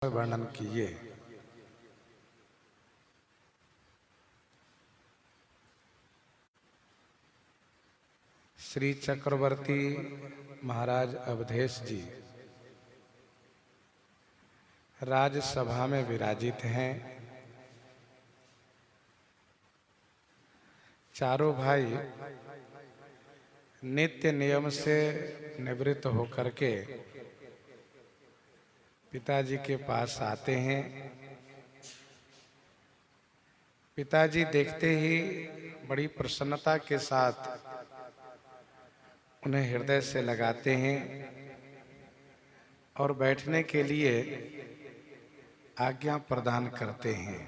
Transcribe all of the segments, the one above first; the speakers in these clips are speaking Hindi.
वर्णन कीजिए। श्री चक्रवर्ती महाराज अवधेश जी राजसभा में विराजित हैं। चारों भाई नित्य नियम से निवृत्त होकर के पिताजी के पास आते हैं। पिताजी देखते ही बड़ी प्रसन्नता के साथ उन्हें हृदय से लगाते हैं और बैठने के लिए आज्ञा प्रदान करते हैं।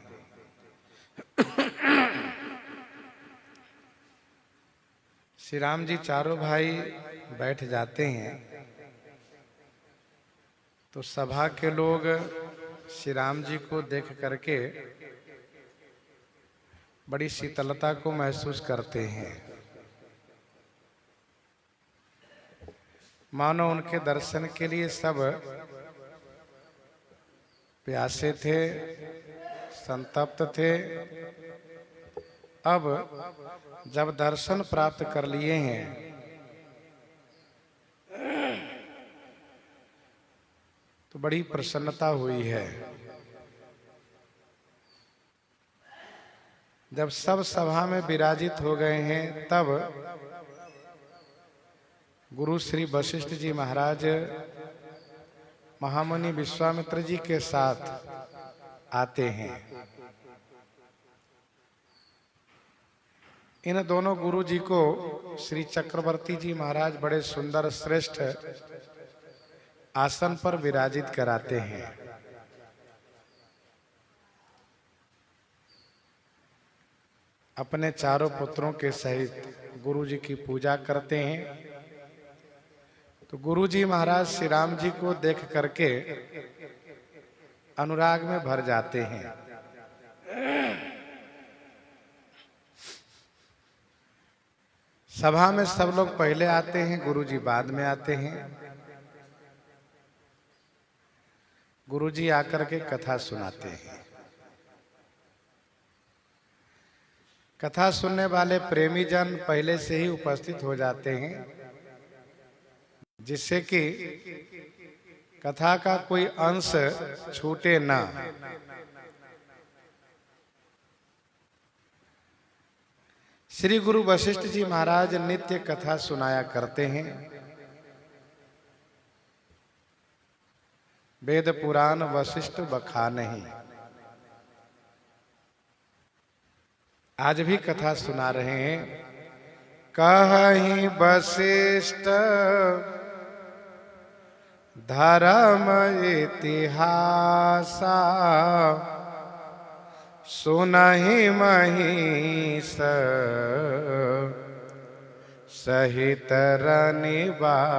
श्री राम जी चारों भाई बैठ जाते हैं तो सभा के लोग श्री राम जी को देख करके बड़ी शीतलता को महसूस करते हैं, मानो उनके दर्शन के लिए सब प्यासे थे, संतप्त थे। अब जब दर्शन प्राप्त कर लिए हैं तो बड़ी प्रसन्नता हुई है। जब सब सभा में विराजित हो गए हैं तब गुरु श्री वशिष्ठ जी महाराज महामुनि विश्वामित्र जी के साथ आते हैं। इन दोनों गुरु जी को श्री चक्रवर्ती जी महाराज बड़े सुंदर श्रेष्ठ आसन पर विराजित कराते हैं। अपने चारों पुत्रों के सहित गुरु जी की पूजा करते हैं। तो गुरु जी महाराज श्री राम जी को देख करके अनुराग में भर जाते हैं। सभा में सब लोग पहले आते हैं, गुरु जी बाद में आते हैं। गुरु जी आकर के कथा सुनाते हैं। कथा सुनने वाले प्रेमी जन पहले से ही उपस्थित हो जाते हैं, जिससे कि कथा का कोई अंश छूटे ना। श्री गुरु वशिष्ठ जी महाराज नित्य कथा सुनाया करते हैं। वेद पुराण वशिष्ठ बखानहि। आज भी कथा सुना रहे हैं। कहहि वशिष्ठ धर्म इतिहासा, सुनहि महिष सहित रनिवासा।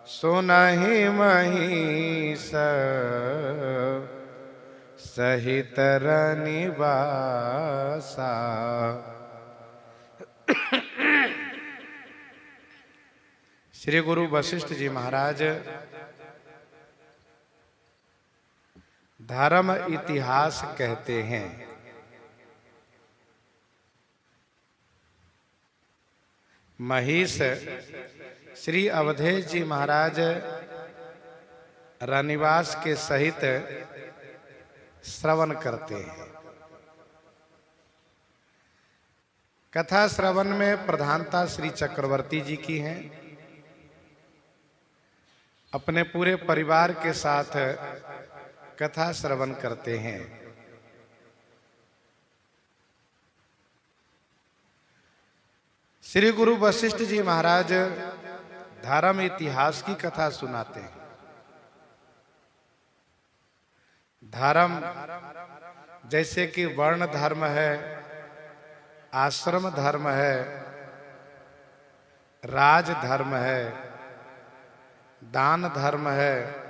सुनहि महिष सहित रनिवासा। श्री गुरु वशिष्ठ जी महाराज धर्म इतिहास कहते हैं। महिष श्री अवधेश जी महाराज रनिवास के सहित श्रवण करते हैं। कथा श्रवण में प्रधानता श्री चक्रवर्ती जी की है। अपने पूरे परिवार के साथ कथा श्रवण करते हैं। श्री गुरु वशिष्ठ जी महाराज धर्म इतिहास की कथा सुनाते हैं। धर्म जैसे कि वर्ण धर्म है, आश्रम धर्म है, राज धर्म है, दान धर्म है,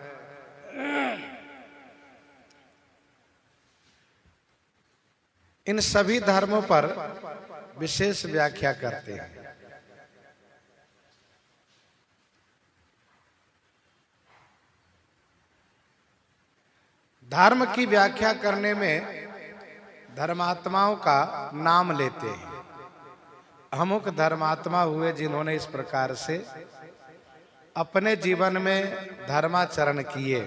इन सभी धर्मों पर विशेष व्याख्या करते हैं। धर्म की व्याख्या करने में धर्मात्माओं का नाम लेते हैं। अमुक धर्मात्मा हुए जिन्होंने इस प्रकार से अपने जीवन में धर्माचरण किए।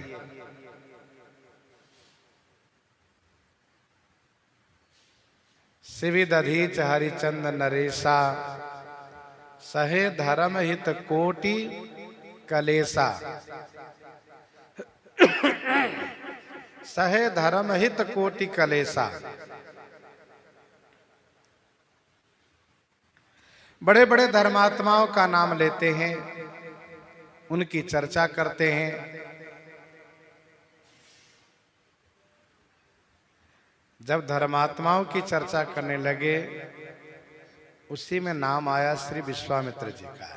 शिविदधीच हरिचंद नरेशा सहे धर्म हित कोटि कलेसा। सहे धर्म हित कोटि कलेसा। बड़े बड़े धर्मात्माओं का नाम लेते हैं, उनकी चर्चा करते हैं। जब धर्मात्माओं की चर्चा करने लगे, उसी में नाम आया श्री विश्वामित्र जी का।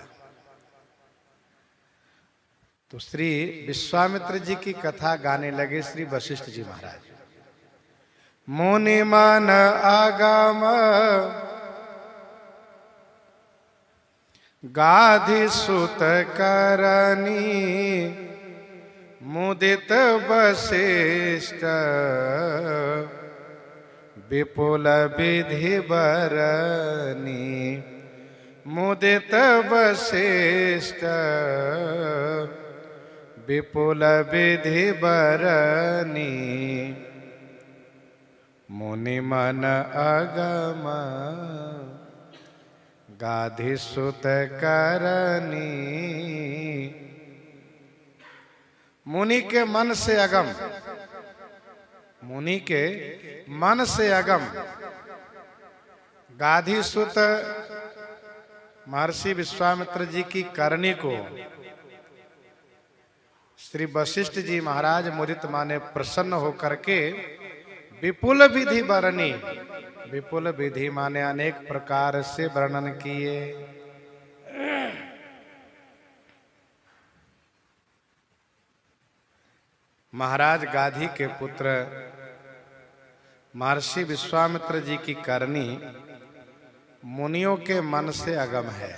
तो श्री विश्वामित्र जी की कथा गाने लगे श्री वशिष्ठ जी महाराज। मुनि मन आगम गाधि सुत करनी मुदित वशिष्ठ विपुल विधि बरनी। मुदित वशिष्ठ विपुल विधि बरनी। मुनि मन अगम गाधि सुत करनी। मुनि के मन से अगम, मुनि के मन से अगम गाधि सुत महर्षि विश्वामित्र जी की करनी को श्री वशिष्ठ जी महाराज मुदित माने प्रसन्न होकर के विपुल विधि बरनी। विपुल विधि माने अनेक प्रकार से वर्णन किए। महाराज गाधी के पुत्र महर्षि विश्वामित्र जी की करनी मुनियों के मन से अगम है।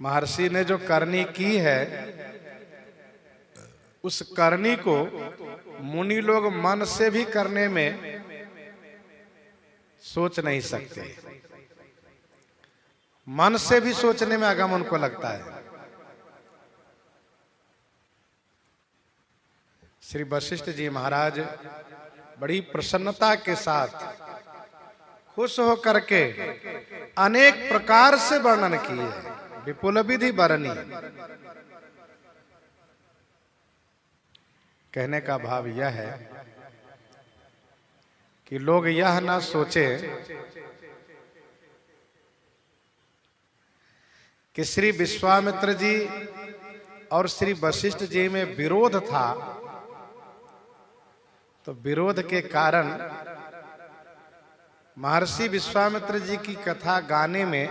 महर्षि ने जो करनी की है, उस करनी को मुनि लोग मन से भी करने में सोच नहीं सकते। मन से भी सोचने में अगम उनको लगता है। श्री वशिष्ठ जी महाराज बड़ी प्रसन्नता के साथ खुश होकर के अनेक प्रकार से वर्णन किए। विपुल विधि बरनी। कहने का भाव यह है कि लोग यह ना सोचे कि श्री विश्वामित्र जी और श्री वशिष्ठ जी में विरोध था, तो विरोध के कारण महर्षि विश्वामित्र जी की कथा गाने में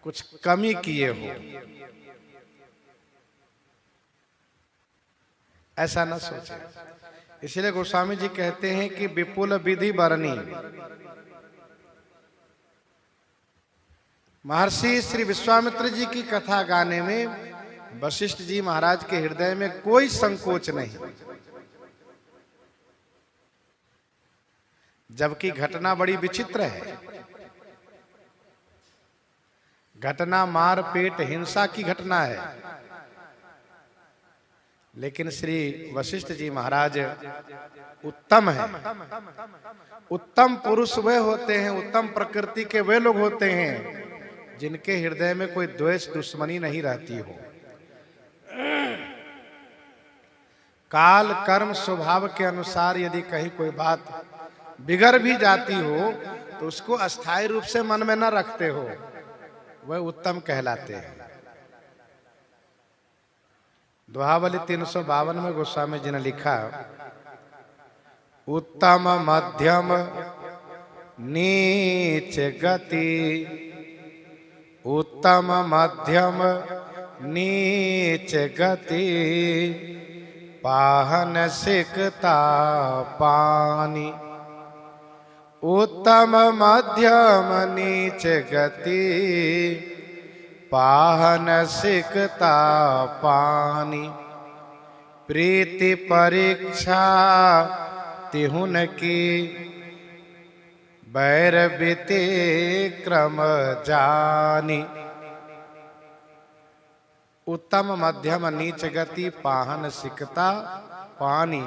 कुछ कमी किए हो, ऐसा न सोचे। इसलिए गोस्वामी जी कहते हैं कि विपुल विधि बरनी। महर्षि श्री विश्वामित्र जी की कथा गाने में वशिष्ठ जी महाराज के हृदय में कोई संकोच नहीं। जबकि घटना बड़ी विचित्र है। घटना मारपीट हिंसा की घटना है, लेकिन श्री वशिष्ठ जी महाराज उत्तम हैं। उत्तम पुरुष वे होते हैं, उत्तम प्रकृति के वे लोग होते हैं जिनके हृदय में कोई द्वेष दुश्मनी नहीं रहती हो। काल कर्म स्वभाव के अनुसार यदि कहीं कोई बात बिगड़ भी जाती हो तो उसको अस्थायी रूप से मन में न रखते हो, वह उत्तम कहलाते हैं। दोहावली 352 में गोस्वामी जी ने लिखा, उत्तम मध्यम नीच गति। उत्तम मध्यम नीच गति पाहन सिकता पानी। उत्तम मध्यम नीच गति पाहन सिकता पानी। प्रीति परीक्षा तिहुन की, बैर बीते क्रम जानी। उत्तम मध्यम नीच गति पाहन सिकता पानी,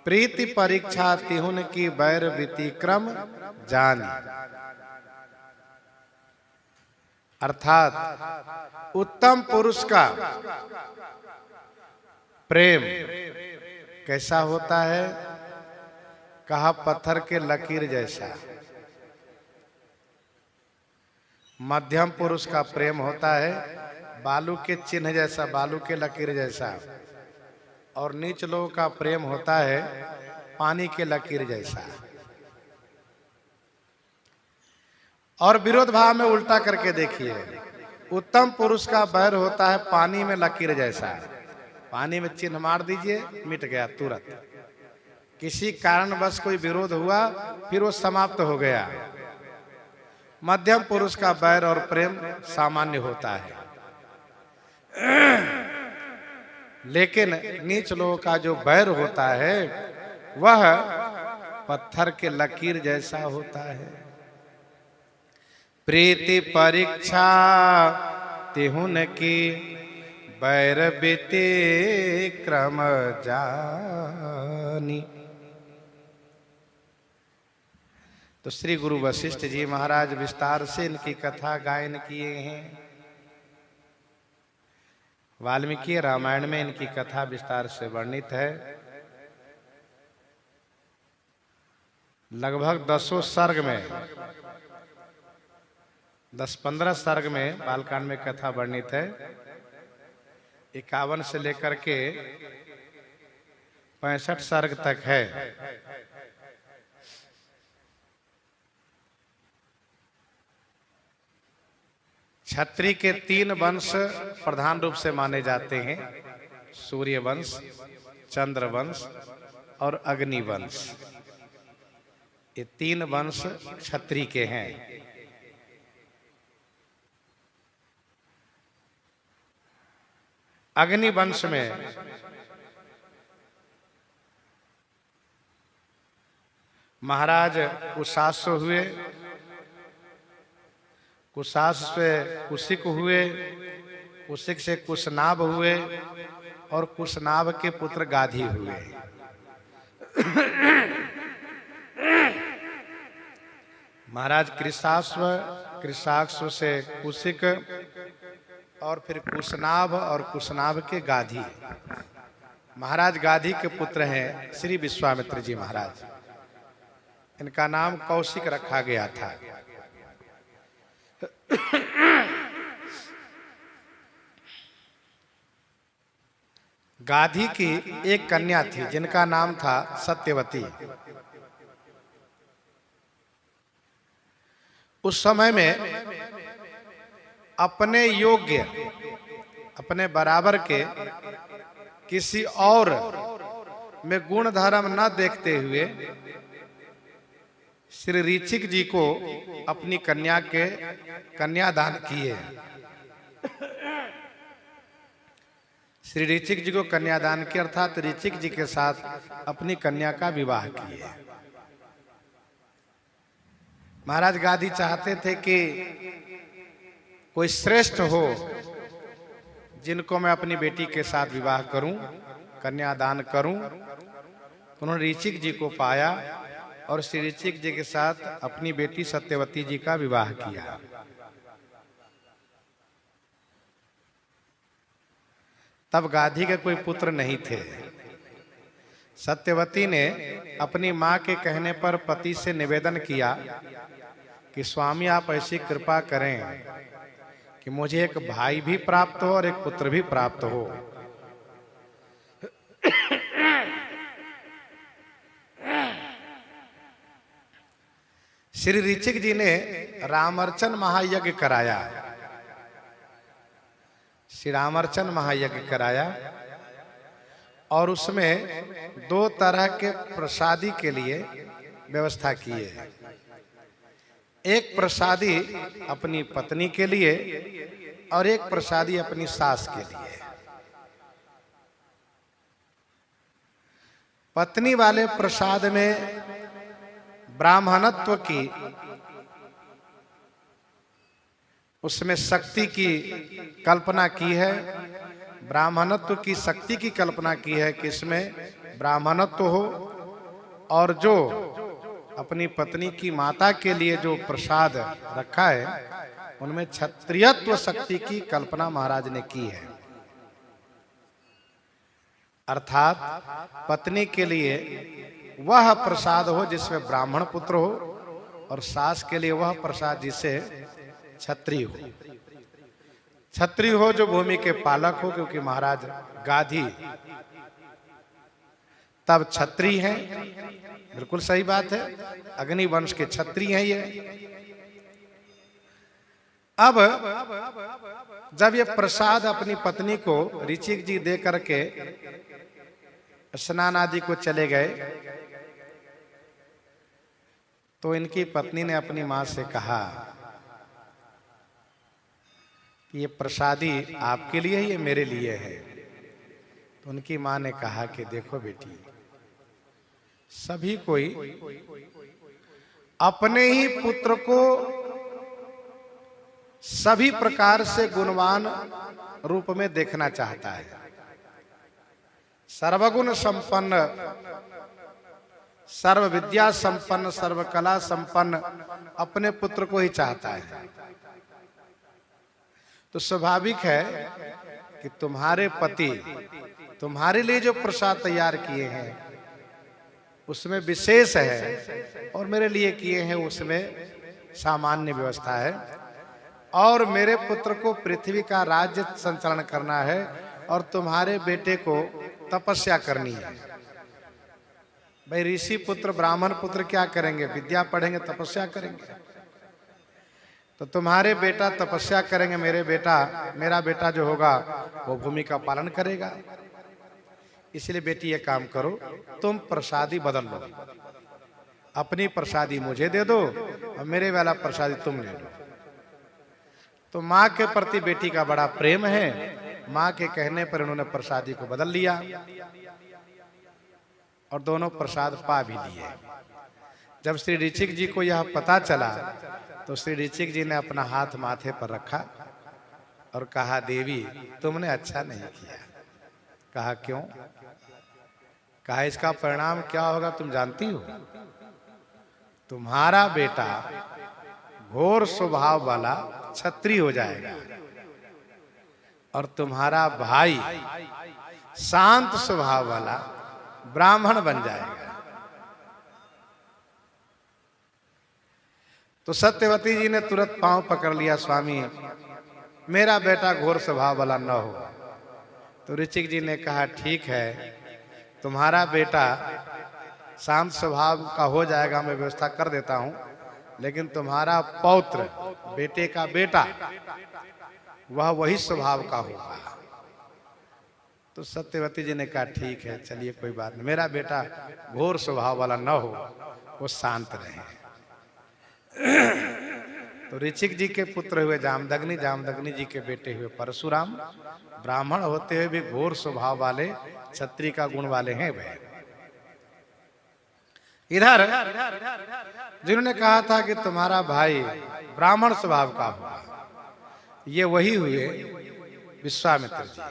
प्रीति परीक्षा तिहुन की, बैर बीती क्रम जानी। अर्थात उत्तम पुरुष का प्रेम कैसा होता है? कहा पत्थर के लकीर जैसा। मध्यम पुरुष का प्रेम होता है बालू के चिन्ह जैसा, बालू के लकीर जैसा। और नीच लोगों का प्रेम होता है पानी के लकीर जैसा। और विरोध भाव में उल्टा करके देखिए, उत्तम पुरुष का बैर होता है पानी में लकीर जैसा। पानी में चिन्ह मार दीजिए, मिट गया तुरंत। किसी कारणवश कोई विरोध हुआ, फिर वो समाप्त हो गया। मध्यम पुरुष का बैर और प्रेम सामान्य होता है, लेकिन नीच लोगों का जो बैर होता है वह पत्थर के लकीर जैसा होता है। प्रीति परीक्षा तिहुन की, बैर बीते क्रम जानी। तो श्री गुरु वशिष्ठ जी महाराज विस्तार से इनकी कथा गायन किए हैं। वाल्मीकि रामायण में इनकी कथा विस्तार से वर्णित है। लगभग 10 सर्ग में, 10-15 सर्ग में बालकांड में कथा वर्णित है। 51 से लेकर के 65 सर्ग तक है। क्षत्रिय के 3 वंश प्रधान रूप से माने जाते हैं, सूर्य वंश, चंद्र वंश और अग्नि वंश। ये 3 वंश क्षत्रिय के हैं। अग्नि वंश में महाराज कुशास हुए, कुशास से कुशिक हुए, कुशिक से कुशनाभ हुए और कुशनाभ के पुत्र गाधी हुए। महाराज कृशाश्व, कृशाश्व से कुशिक और फिर कुशनाभ और कुशनाभ के गाधी। महाराज गाधी के पुत्र हैं श्री विश्वामित्र जी महाराज। इनका नाम कौशिक रखा गया था। गाधी की एक कन्या थी जिनका नाम था सत्यवती। उस समय में अपने योग्य, अपने बराबर के किसी और में गुण धर्म न देखते हुए श्री ऋचिक जी को अपनी कन्या के कन्यादान किए। श्री ऋचिक जी को कन्यादान किया, अर्थात ऋचिक जी के साथ अपनी कन्या का विवाह किए। महाराज गाधी चाहते थे कि कोई श्रेष्ठ हो जिनको मैं अपनी बेटी के साथ विवाह करूं, कन्यादान करूं। उन्होंने ऋचिक जी को पाया और श्री ऋचिक जी के साथ अपनी बेटी सत्यवती जी का विवाह किया। तब गाधी के कोई पुत्र नहीं थे। सत्यवती ने अपनी मां के कहने पर पति से निवेदन किया कि स्वामी आप ऐसी कृपा करें कि मुझे एक भाई भी प्राप्त हो और एक पुत्र भी प्राप्त हो। श्री ऋचिक जी ने रामर्चन महायज्ञ कराया। श्री रामर्चन महायज्ञ कराया और उसमें 2 तरह के प्रसादी के लिए व्यवस्था किए। एक प्रसादी अपनी पत्नी के लिए और एक प्रसादी अपनी सास के लिए। पत्नी वाले प्रसाद में ब्राह्मणत्व की, उसमें शक्ति की कल्पना की है, ब्राह्मणत्व की शक्ति की कल्पना की है कि इसमें ब्राह्मणत्व हो, और जो अपनी पत्नी की माता के लिए जो प्रसाद रखा है उनमें क्षत्रियत्व शक्ति की कल्पना महाराज ने की है। अर्थात पत्नी के लिए वह प्रसाद हो जिसमें ब्राह्मण पुत्र हो, और सास के लिए वह प्रसाद जिसे क्षत्रिय हो। क्षत्रिय हो जो भूमि के पालक हो, क्योंकि महाराज गाधी तब क्षत्रिय हैं, बिल्कुल सही बात है, अग्नि वंश के क्षत्रिय हैं ये। अब जब ये प्रसाद अपनी पत्नी को ऋचिक जी दे करके स्नान आदि को चले गए, तो इनकी पत्नी ने अपनी मां से कहा कि ये प्रसादी आपके लिए है, ये मेरे लिए है। तो उनकी मां ने कहा कि देखो बेटी, सभी कोई अपने ही पुत्र को सभी प्रकार से गुणवान रूप में देखना चाहता है। सर्वगुण संपन्न, सर्व विद्या संपन्न, सर्व कला संपन्न अपने पुत्र को ही चाहता है। तो स्वाभाविक है कि तुम्हारे पति तुम्हारे लिए जो प्रसाद तैयार किए हैं उसमें विशेष है, और मेरे लिए किए हैं उसमें सामान्य व्यवस्था है, और मेरे पुत्र को पृथ्वी का राज्य संचालन करना है, और तुम्हारे बेटे को तपस्या करनी है। भाई ऋषि पुत्र ब्राह्मण पुत्र क्या करेंगे? विद्या पढ़ेंगे, तपस्या करेंगे। तो तुम्हारे बेटा तपस्या करेंगे, मेरा बेटा जो होगा वो भूमि का पालन करेगा। इसलिए बेटी ये काम करो, तुम प्रसादी बदल लो, अपनी प्रसादी मुझे दे दो और मेरे वाला प्रसादी तुम ले लो। तो माँ के प्रति बेटी का बड़ा प्रेम है, माँ के कहने पर उन्होंने प्रसादी को बदल लिया और दोनों प्रसाद पा भी लिए। जब श्री ऋचिक जी को यह पता चला तो श्री ऋचिक जी ने अपना हाथ माथे पर रखा और कहा, देवी तुमने अच्छा नहीं किया। कहा क्यों? कहा इसका परिणाम क्या होगा तुम जानती हो? तुम्हारा बेटा घोर स्वभाव वाला क्षत्रिय हो जाएगा और तुम्हारा भाई शांत स्वभाव वाला ब्राह्मण बन जाएगा। तो सत्यवती जी ने तुरंत पांव पकड़ लिया, स्वामी मेरा बेटा घोर स्वभाव वाला न हो। तो ऋचिक जी ने कहा, ठीक है, तुम्हारा बेटा शांत स्वभाव का हो जाएगा, मैं व्यवस्था कर देता हूं, लेकिन तुम्हारा पौत्र, बेटे का बेटा, वह वही स्वभाव का होगा। तो सत्यवती जी ने कहा, ठीक है, चलिए कोई बात नहीं, मेरा बेटा घोर स्वभाव वाला न हो, वो शांत रहे। तो ऋचिक जी के पुत्र हुए जामदग्नि, जामदग्नि जी के बेटे हुए परशुराम। ब्राह्मण होते हुए भी घोर स्वभाव वाले, क्षत्रिय का गुण वाले हैं वे। इधर जिन्होंने कहा था कि तुम्हारा भाई ब्राह्मण स्वभाव का होगा, ये वही हुए विश्वामित्र जी।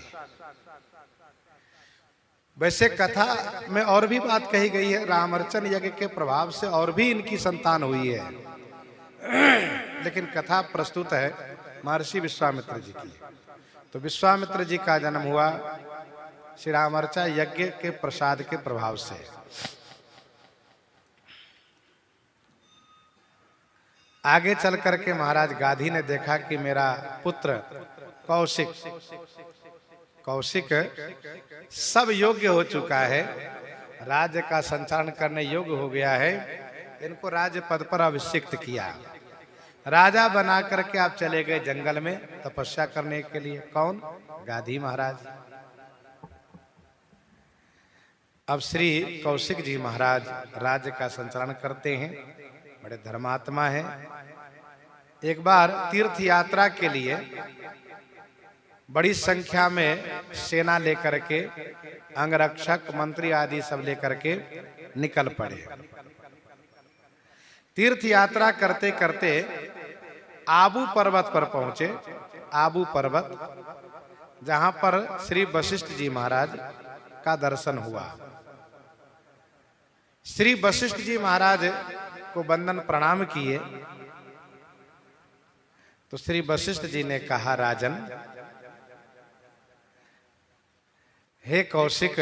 वैसे कथा में और भी बात कही गई है, रामर्चन यज्ञ के प्रभाव से और भी इनकी संतान हुई है, लेकिन कथा प्रस्तुत है महर्षि विश्वामित्र जी की। तो विश्वामित्र जी का जन्म हुआ श्री रामर्चा यज्ञ के प्रसाद के प्रभाव से। आगे चल करके महाराज गाधी ने देखा कि मेरा पुत्र कौशिक सब योग्य हो चुका है, राज्य का संचालन करने योग्य हो गया है, इनको राज्य पद पर अभिषिक्त किया, राजा बना करके आप चले गए जंगल में तपस्या करने के लिए। कौन? गाधी महाराज। अब श्री कौशिक जी महाराज राज्य का संचालन करते हैं, बड़े धर्मात्मा हैं। एक बार तीर्थ यात्रा के लिए बड़ी संख्या में सेना लेकर के अंगरक्षक मंत्री आदि सब लेकर के निकल पड़े। तीर्थ यात्रा करते करते आबू पर्वत पर पहुंचे। आबू पर्वत, जहां पर श्री वशिष्ठ जी महाराज का दर्शन हुआ। श्री वशिष्ठ जी महाराज को वंदन प्रणाम किए तो श्री वशिष्ठ जी ने कहा, राजन, हे कौशिक,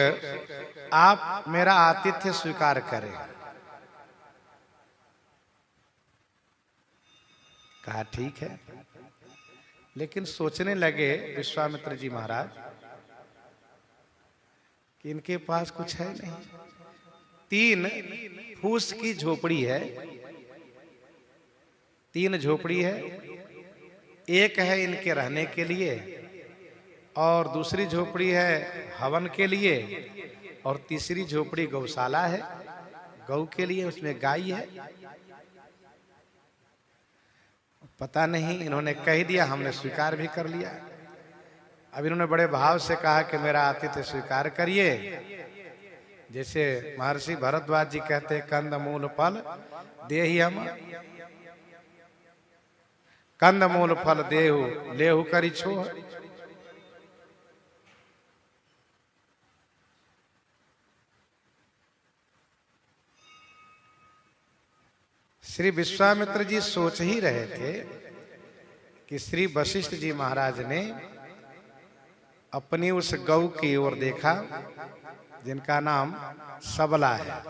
आप मेरा आतिथ्य स्वीकार करें। कहा ठीक है, लेकिन सोचने लगे विश्वामित्र जी महाराज कि इनके पास कुछ है नहीं। 3 फूस की झोपड़ी है, 3 झोपड़ी है। एक है इनके रहने के लिए और दूसरी झोपड़ी है हवन के लिए और तीसरी झोपड़ी गौशाला है, गौ के लिए, उसमें गाय है। पता नहीं, इन्होंने कह दिया, हमने स्वीकार भी कर लिया। अब इन्होंने बड़े भाव से कहा कि मेरा आतिथ्य स्वीकार करिए। जैसे महर्षि भरद्वाज जी कहते, कंद मूल फल देहि हम, कंद मूल फल देहु लेहु करी छो। श्री विश्वामित्र जी सोच ही रहे थे कि श्री वशिष्ठ जी महाराज ने अपनी उस गौ की ओर देखा जिनका नाम सबला है,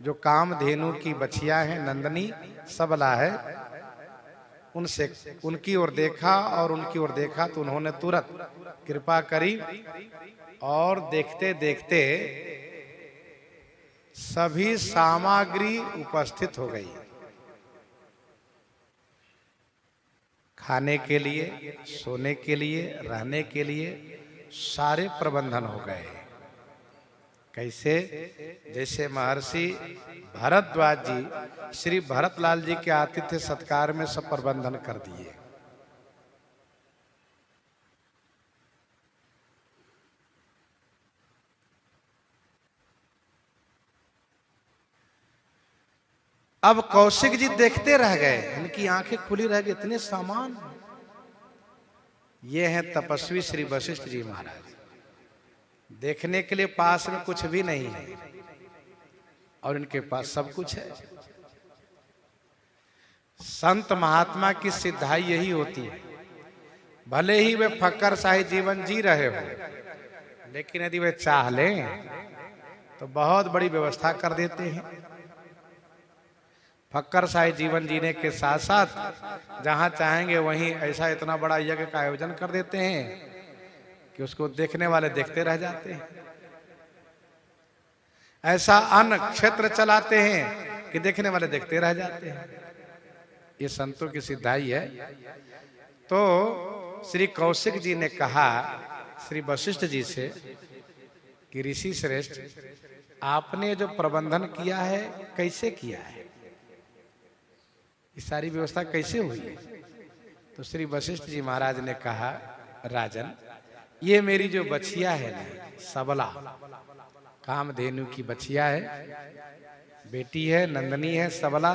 जो कामधेनु की बछिया है, नंदनी सबला है। उनसे उनकी ओर देखा और उनकी ओर देखा तो उन्होंने तुरंत कृपा करी और देखते देखते सभी सामग्री उपस्थित हो गई। खाने के लिए, सोने के लिए, रहने के लिए सारे प्रबंधन हो गए। कैसे? जैसे महर्षि भरद्वाज जी श्री भरतलाल जी के आतिथ्य सत्कार में सब प्रबंधन कर दिए। अब कौशिक जी देखते रह गए, इनकी आंखें खुली रह गई, इतने सामान। ये हैं तपस्वी श्री वशिष्ठ जी महाराज। देखने के लिए पास में कुछ भी नहीं है और इनके पास सब कुछ है। संत महात्मा की सिद्धाई यही होती है, भले ही वे फक्कर शाही जीवन जी रहे हो, लेकिन यदि वे चाह लें तो बहुत बड़ी व्यवस्था कर देते हैं। फक्कर शाही जीवन जीने के साथ साथ जहां चाहेंगे वहीं ऐसा इतना बड़ा यज्ञ का आयोजन कर देते हैं कि उसको देखने वाले देखते रह जाते हैं। ऐसा अन्न क्षेत्र चलाते हैं कि देखने वाले देखते रह जाते हैं। ये संतों की सिद्धाई है। तो श्री कौशिक जी ने कहा श्री वशिष्ठ जी से कि ऋषि श्रेष्ठ, आपने जो प्रबंधन किया है कैसे किया है, ये सारी व्यवस्था कैसे हुई है? तो श्री वशिष्ठ जी महाराज ने कहा, राजन, ये मेरी जो बछिया है ना, सबला, कामधेनु की बछिया है, बेटी है, नंदनी है, सबला,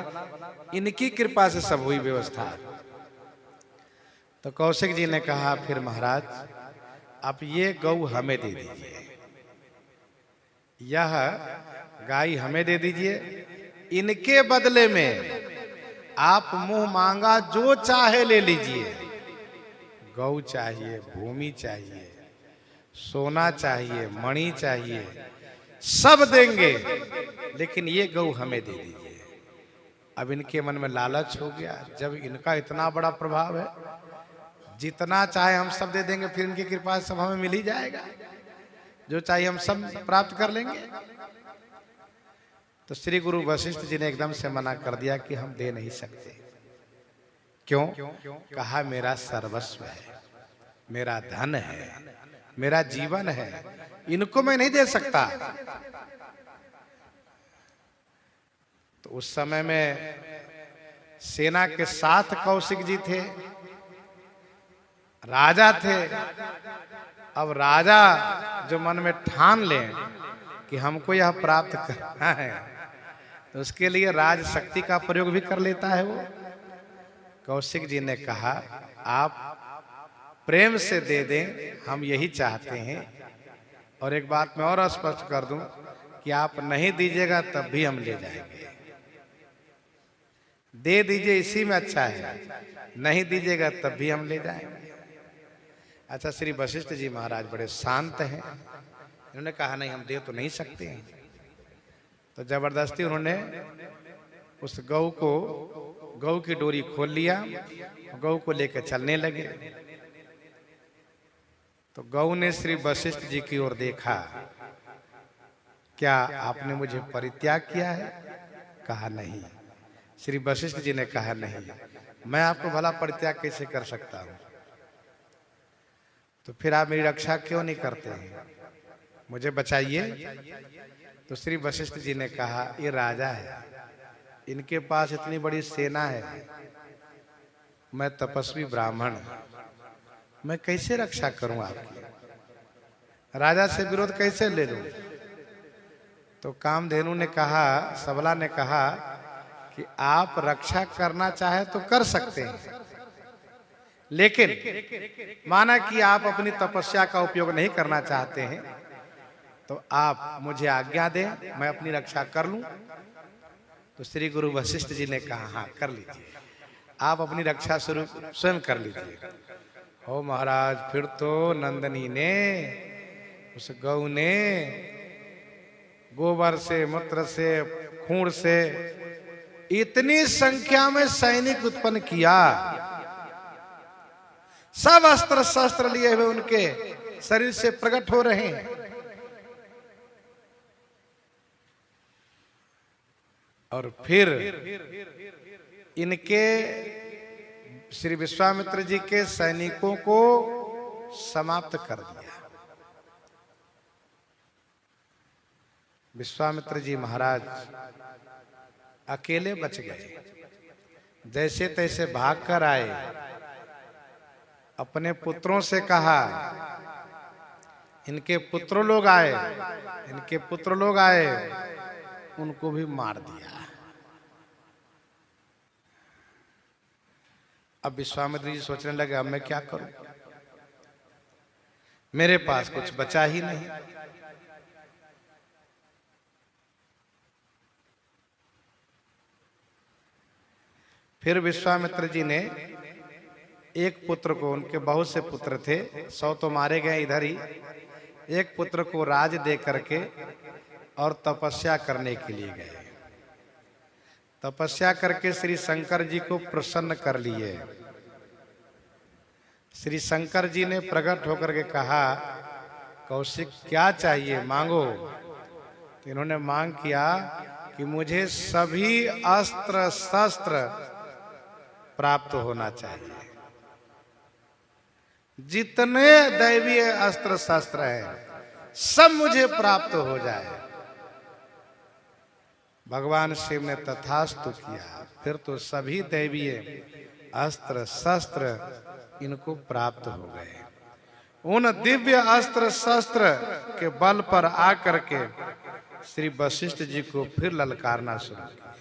इनकी कृपा से सब हुई व्यवस्था। तो कौशिक जी ने कहा, फिर महाराज आप ये गौ हमें दे दीजिए, यह गाय हमें दे दीजिए, इनके बदले में आप मुंह मांगा जो चाहे ले लीजिए। गौ चाहिए, भूमि चाहिए, सोना चाहिए, मणि चाहिए, सब देंगे, लेकिन ये गौ हमें दे दीजिए। अब इनके मन में लालच हो गया, जब इनका इतना बड़ा प्रभाव है, जितना चाहे हम सब दे देंगे, फिर इनकी कृपा से सब हमें मिल ही जाएगा, जो चाहिए हम सब प्राप्त कर लेंगे। तो श्री गुरु वशिष्ठ जी ने एकदम से मना कर दिया कि हम दे नहीं सकते। क्यों? कहा, मेरा सर्वस्व है, मेरा धन है, मेरा जीवन है, इनको मैं नहीं दे सकता। तो उस समय में सेना के साथ कौशिक जी थे, राजा थे। अब राजा जो मन में ठान लें कि हमको यह प्राप्त करना है, तो उसके लिए राज शक्ति का प्रयोग भी कर लेता है वो। कौशिक जी ने कहा आप प्रेम से दे दें, हम यही चाहते हैं। और एक बात मैं और स्पष्ट कर दूं कि आप नहीं दीजिएगा तब भी हम ले जाएंगे। दे दीजिए इसी में अच्छा है, नहीं दीजिएगा तब भी हम ले जाएंगे। अच्छा, श्री वशिष्ठ जी महाराज बड़े शांत हैं। इन्होंने कहा नहीं, हम दे तो नहीं सकते हैं। तो जबरदस्ती उन्होंने उस गौ की डोरी खोल लिया, गौ को लेकर चलने लगे। तो गौ ने श्री वशिष्ठ जी की ओर देखा, क्या आपने मुझे परित्याग किया है? कहा नहीं। श्री वशिष्ठ जी ने कहा नहीं, मैं आपको भला परित्याग कैसे कर सकता हूं? तो फिर आप मेरी रक्षा क्यों नहीं करते हैं? मुझे बचाइए। तो श्री वशिष्ठ जी ने कहा ये राजा है, इनके पास इतनी बड़ी सेना है, मैं तपस्वी ब्राह्मण, मैं कैसे रक्षा करूं आपकी? राजा से विरोध कैसे ले लूं? तो कामधेनु ने कहा, सबला ने कहा कि आप रक्षा करना चाहे तो कर सकते हैं, लेकिन माना कि आप अपनी तपस्या का उपयोग नहीं करना चाहते हैं, तो आप मुझे आज्ञा दें, मैं अपनी रक्षा कर लूं। तो श्री गुरु वशिष्ठ जी ने कहा हाँ कर लीजिए, आप अपनी रक्षा शुरू स्वयं कर लीजिए। ओ महाराज, फिर तो नंदनी ने, उस गौ ने गोबर से, मूत्र से, खून से इतनी संख्या में सैनिक उत्पन्न किया, सब अस्त्र शस्त्र लिए हुए उनके शरीर से प्रकट हो रहे हैं। और फिर इनके श्री विश्वामित्र जी के सैनिकों को समाप्त कर दिया। विश्वामित्र जी महाराज अकेले बच गए, जैसे तैसे भागकर आए, अपने पुत्रों से कहा, इनके पुत्र लोग आए, उनको भी मार दिया। अब विश्वामित्र जी सोचने लगे अब मैं क्या करूं, मेरे पास कुछ बचा ही नहीं। फिर विश्वामित्र जी ने एक पुत्र को, उनके बहुत से पुत्र थे, 100 तो मारे गए इधर ही, एक पुत्र को राज दे करके और तपस्या करने के लिए गए। तपस्या करके श्री शंकर जी को प्रसन्न कर लिए। श्री शंकर जी ने प्रकट होकर के कहा कौशिक क्या चाहिए, मांगो। तो इन्होंने मांग किया कि मुझे सभी अस्त्र शस्त्र प्राप्त होना चाहिए, जितने दैवीय अस्त्र शस्त्र हैं सब मुझे प्राप्त हो जाए। भगवान शिव ने तथास्तु किया। फिर तो सभी दैवीय अस्त्र शस्त्र इनको प्राप्त हो गए। उन दिव्य अस्त्र शस्त्र के बल पर आकर के श्री वशिष्ठ जी को फिर ललकारना शुरू किया।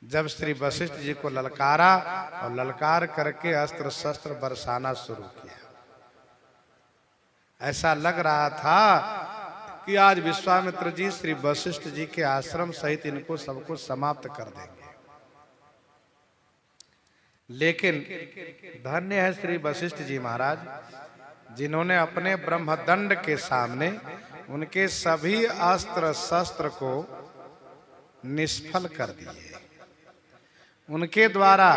जब श्री वशिष्ठ जी को ललकारा और ललकार करके अस्त्र शस्त्र बरसाना शुरू किया, ऐसा लग रहा था कि आज विश्वामित्र जी श्री वशिष्ठ जी के आश्रम सहित इनको सबको समाप्त कर देंगे। लेकिन धन्य है श्री वशिष्ठ जी महाराज, जिन्होंने अपने ब्रह्मदंड के सामने उनके सभी अस्त्र शस्त्र को निष्फल कर दिए। उनके द्वारा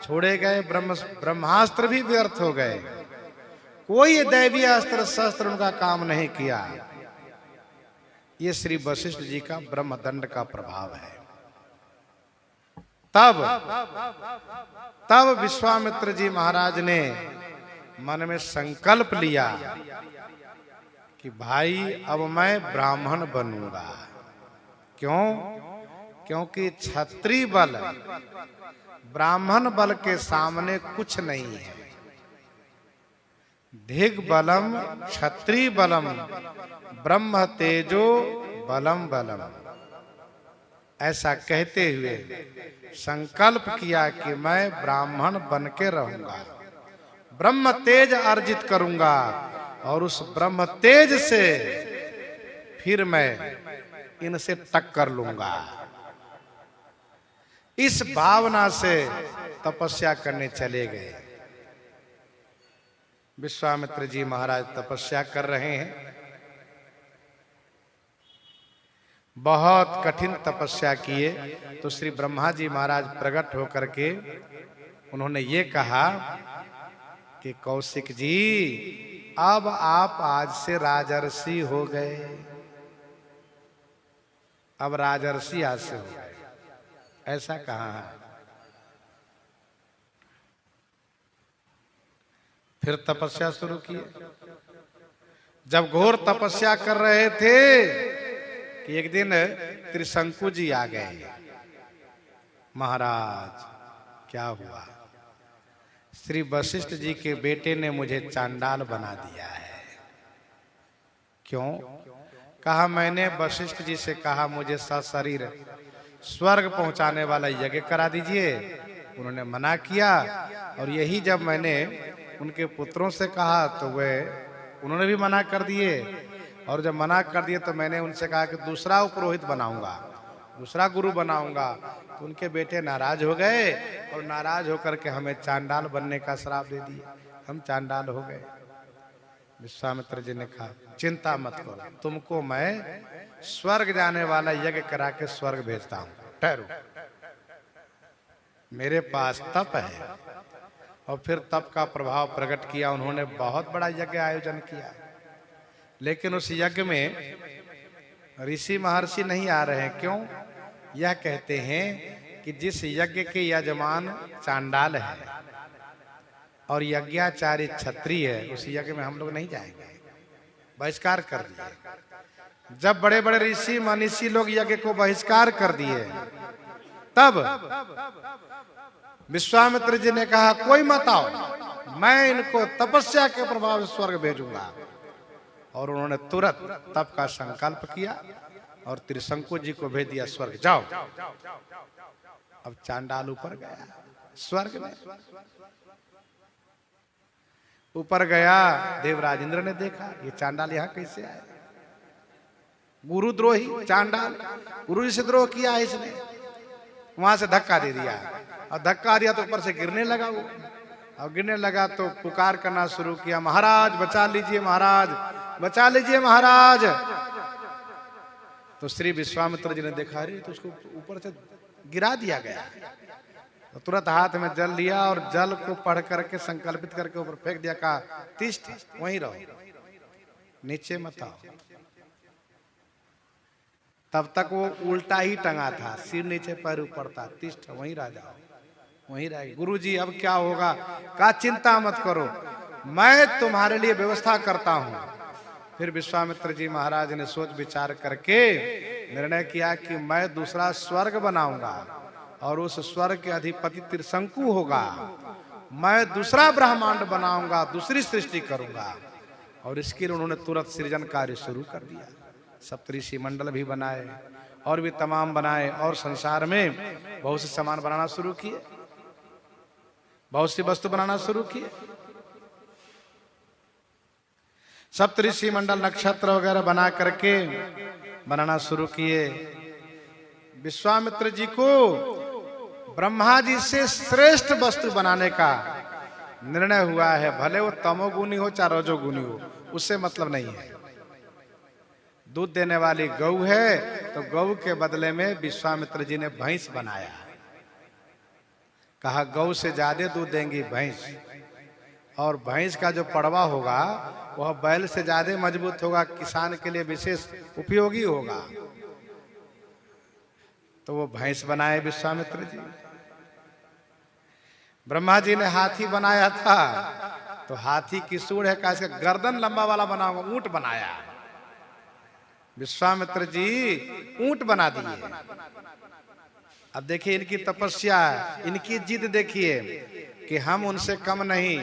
छोड़े गए ब्रह्मास्त्र भी व्यर्थ हो गए। कोई दैवीय अस्त्र शस्त्र उनका काम नहीं किया। ये श्री वशिष्ठ जी का ब्रह्मदंड का प्रभाव है। तब विश्वामित्र जी महाराज ने मन में संकल्प लिया कि भाई अब मैं ब्राह्मण बनूंगा। क्यों? क्योंकि क्षत्रिय बल ब्राह्मण बल के सामने कुछ नहीं है। धिग बलम क्षत्रिय बलम ब्रह्म तेजो बलम बलम। ऐसा कहते हुए संकल्प किया कि मैं ब्राह्मण बन के रहूंगा, ब्रह्म तेज अर्जित करूंगा और उस ब्रह्म तेज से फिर मैं इनसे टक्कर लूंगा। इस भावना से तपस्या करने चले गए। विश्वामित्र जी महाराज तपस्या कर रहे हैं। बहुत कठिन तपस्या किए तो श्री ब्रह्मा जी महाराज प्रकट होकर के उन्होंने ये कहा कि कौशिक जी, अब आप आज से राजर्षि हो गए। अब राजर्षि आज से हो गए, ऐसा कहा है। फिर तपस्या शुरू की। जब घोर तपस्या कर रहे थे कि एक दिन त्रिशंकु जी आ गए। महाराज क्या हुआ? श्री वशिष्ठ जी के बेटे ने मुझे चांडाल बना दिया है। क्यों? कहा मैंने वशिष्ठ जी से कहा मुझे सशरीर स्वर्ग पहुंचाने वाला यज्ञ करा दीजिए, उन्होंने मना किया। और यही जब मैंने उनके पुत्रों से कहा तो वे उन्होंने भी मना कर दिए। और जब मना कर दिए तो मैंने उनसे कहा कि दूसरा पुरोहित बनाऊंगा, दूसरा गुरु बनाऊंगा। तो उनके बेटे नाराज हो गए और नाराज होकर के हमें चांडाल बनने का श्राप दे दिया। हम चांडाल हो गए। विश्वामित्र जी ने कहा चिंता मत करो, तुमको मैं स्वर्ग जाने वाला यज्ञ करा के स्वर्ग भेजता हूं, ठहरो। मेरे पास तप है। और फिर तप का प्रभाव प्रकट किया। उन्होंने बहुत बड़ा यज्ञ आयोजन किया। लेकिन उस यज्ञ में ऋषि महर्षि नहीं आ रहे हैं। क्यों? यह कहते हैं कि जिस यज्ञ के यजमान चांडाल है और यज्ञाचार्य क्षत्रिय है, उस यज्ञ में हम लोग नहीं जाएंगे, बहिष्कार कर दिए। जब बड़े बड़े ऋषि मनीषी लोग यज्ञ को बहिष्कार कर दिए, तब विश्वामित्र जी ने कहा कोई मत आओ, मैं इनको तपस्या के प्रभाव से स्वर्ग भेजूंगा। और उन्होंने तुरंत तप का संकल्प किया और त्रिशंकु जी को भेज दिया स्वर्ग, जाओ। अब चांडाल ऊपर गया स्वर्ग में। ऊपर गया, देवराज इंद्र ने देखा ये चांडाल यहाँ कैसे आया। गुरुद्रोही चांडाल, गुरु जी से द्रोह किया है इसने। वहां से धक्का दे दिया और धक्का दिया तो ऊपर से गिरने लगा वो। और गिरने लगा तो पुकार करना शुरू किया, महाराज बचा लीजिए, महाराज बचा लीजिए, महाराज। तो श्री विश्वामित्र जी ने देखा अरे तो उसको ऊपर से गिरा दिया गया। तो तुरंत हाथ में जल लिया और जल को पढ़ करके संकल्पित करके ऊपर फेंक दिया। कहा तिष्ठ, वहीं रहो, नीचे मत आओ। तब तक वो उल्टा ही टंगा था, सिर नीचे पैर ऊपर था। तिष्ठ, वहीं रह जाओ, वहीं रह। गुरु जी अब क्या होगा? कहा चिंता मत करो, मैं तुम्हारे लिए व्यवस्था करता हूं। फिर विश्वामित्र जी महाराज ने सोच विचार करके निर्णय किया कि मैं दूसरा स्वर्ग बनाऊंगा और उस स्वर्ग के अधिपति त्रिशंकु होगा। मैं दूसरा ब्रह्मांड बनाऊंगा, दूसरी सृष्टि करूंगा। और इसके लिए उन्होंने तुरंत सृजन कार्य शुरू कर दिया। सप्तऋषि मंडल भी बनाए और भी तमाम बनाए और संसार में बहुत से सामान बनाना शुरू किए, बहुत सी वस्तु बनाना शुरू किए। सप्तऋषि मंडल नक्षत्र वगैरह बना करके बनाना शुरू किए। विश्वामित्र जी को ब्रह्मा जी से श्रेष्ठ वस्तु बनाने का निर्णय हुआ है। भले वो तमोगुनी हो चाहे रजोगुनी हो, उससे मतलब नहीं है। दूध देने वाली गौ है तो गौ के बदले में विश्वामित्र जी ने भैंस बनाया। कहा गौ से ज्यादा दूध देंगी भैंस, और भैंस का जो पड़वा होगा वह बैल से ज्यादा मजबूत होगा, किसान के लिए विशेष उपयोगी होगा। तो वो भैंस बनाए विश्वामित्र जी। ब्रह्मा जी ने हाथी बनाया था तो हाथी की सूंड है, कैसे गर्दन लंबा वाला बनाऊंगा, ऊंट बनाया। विश्वामित्र जी ऊंट बना दिए। अब देखिए इनकी तपस्या, इनकी जिद देखिए कि हम उनसे कम नहीं,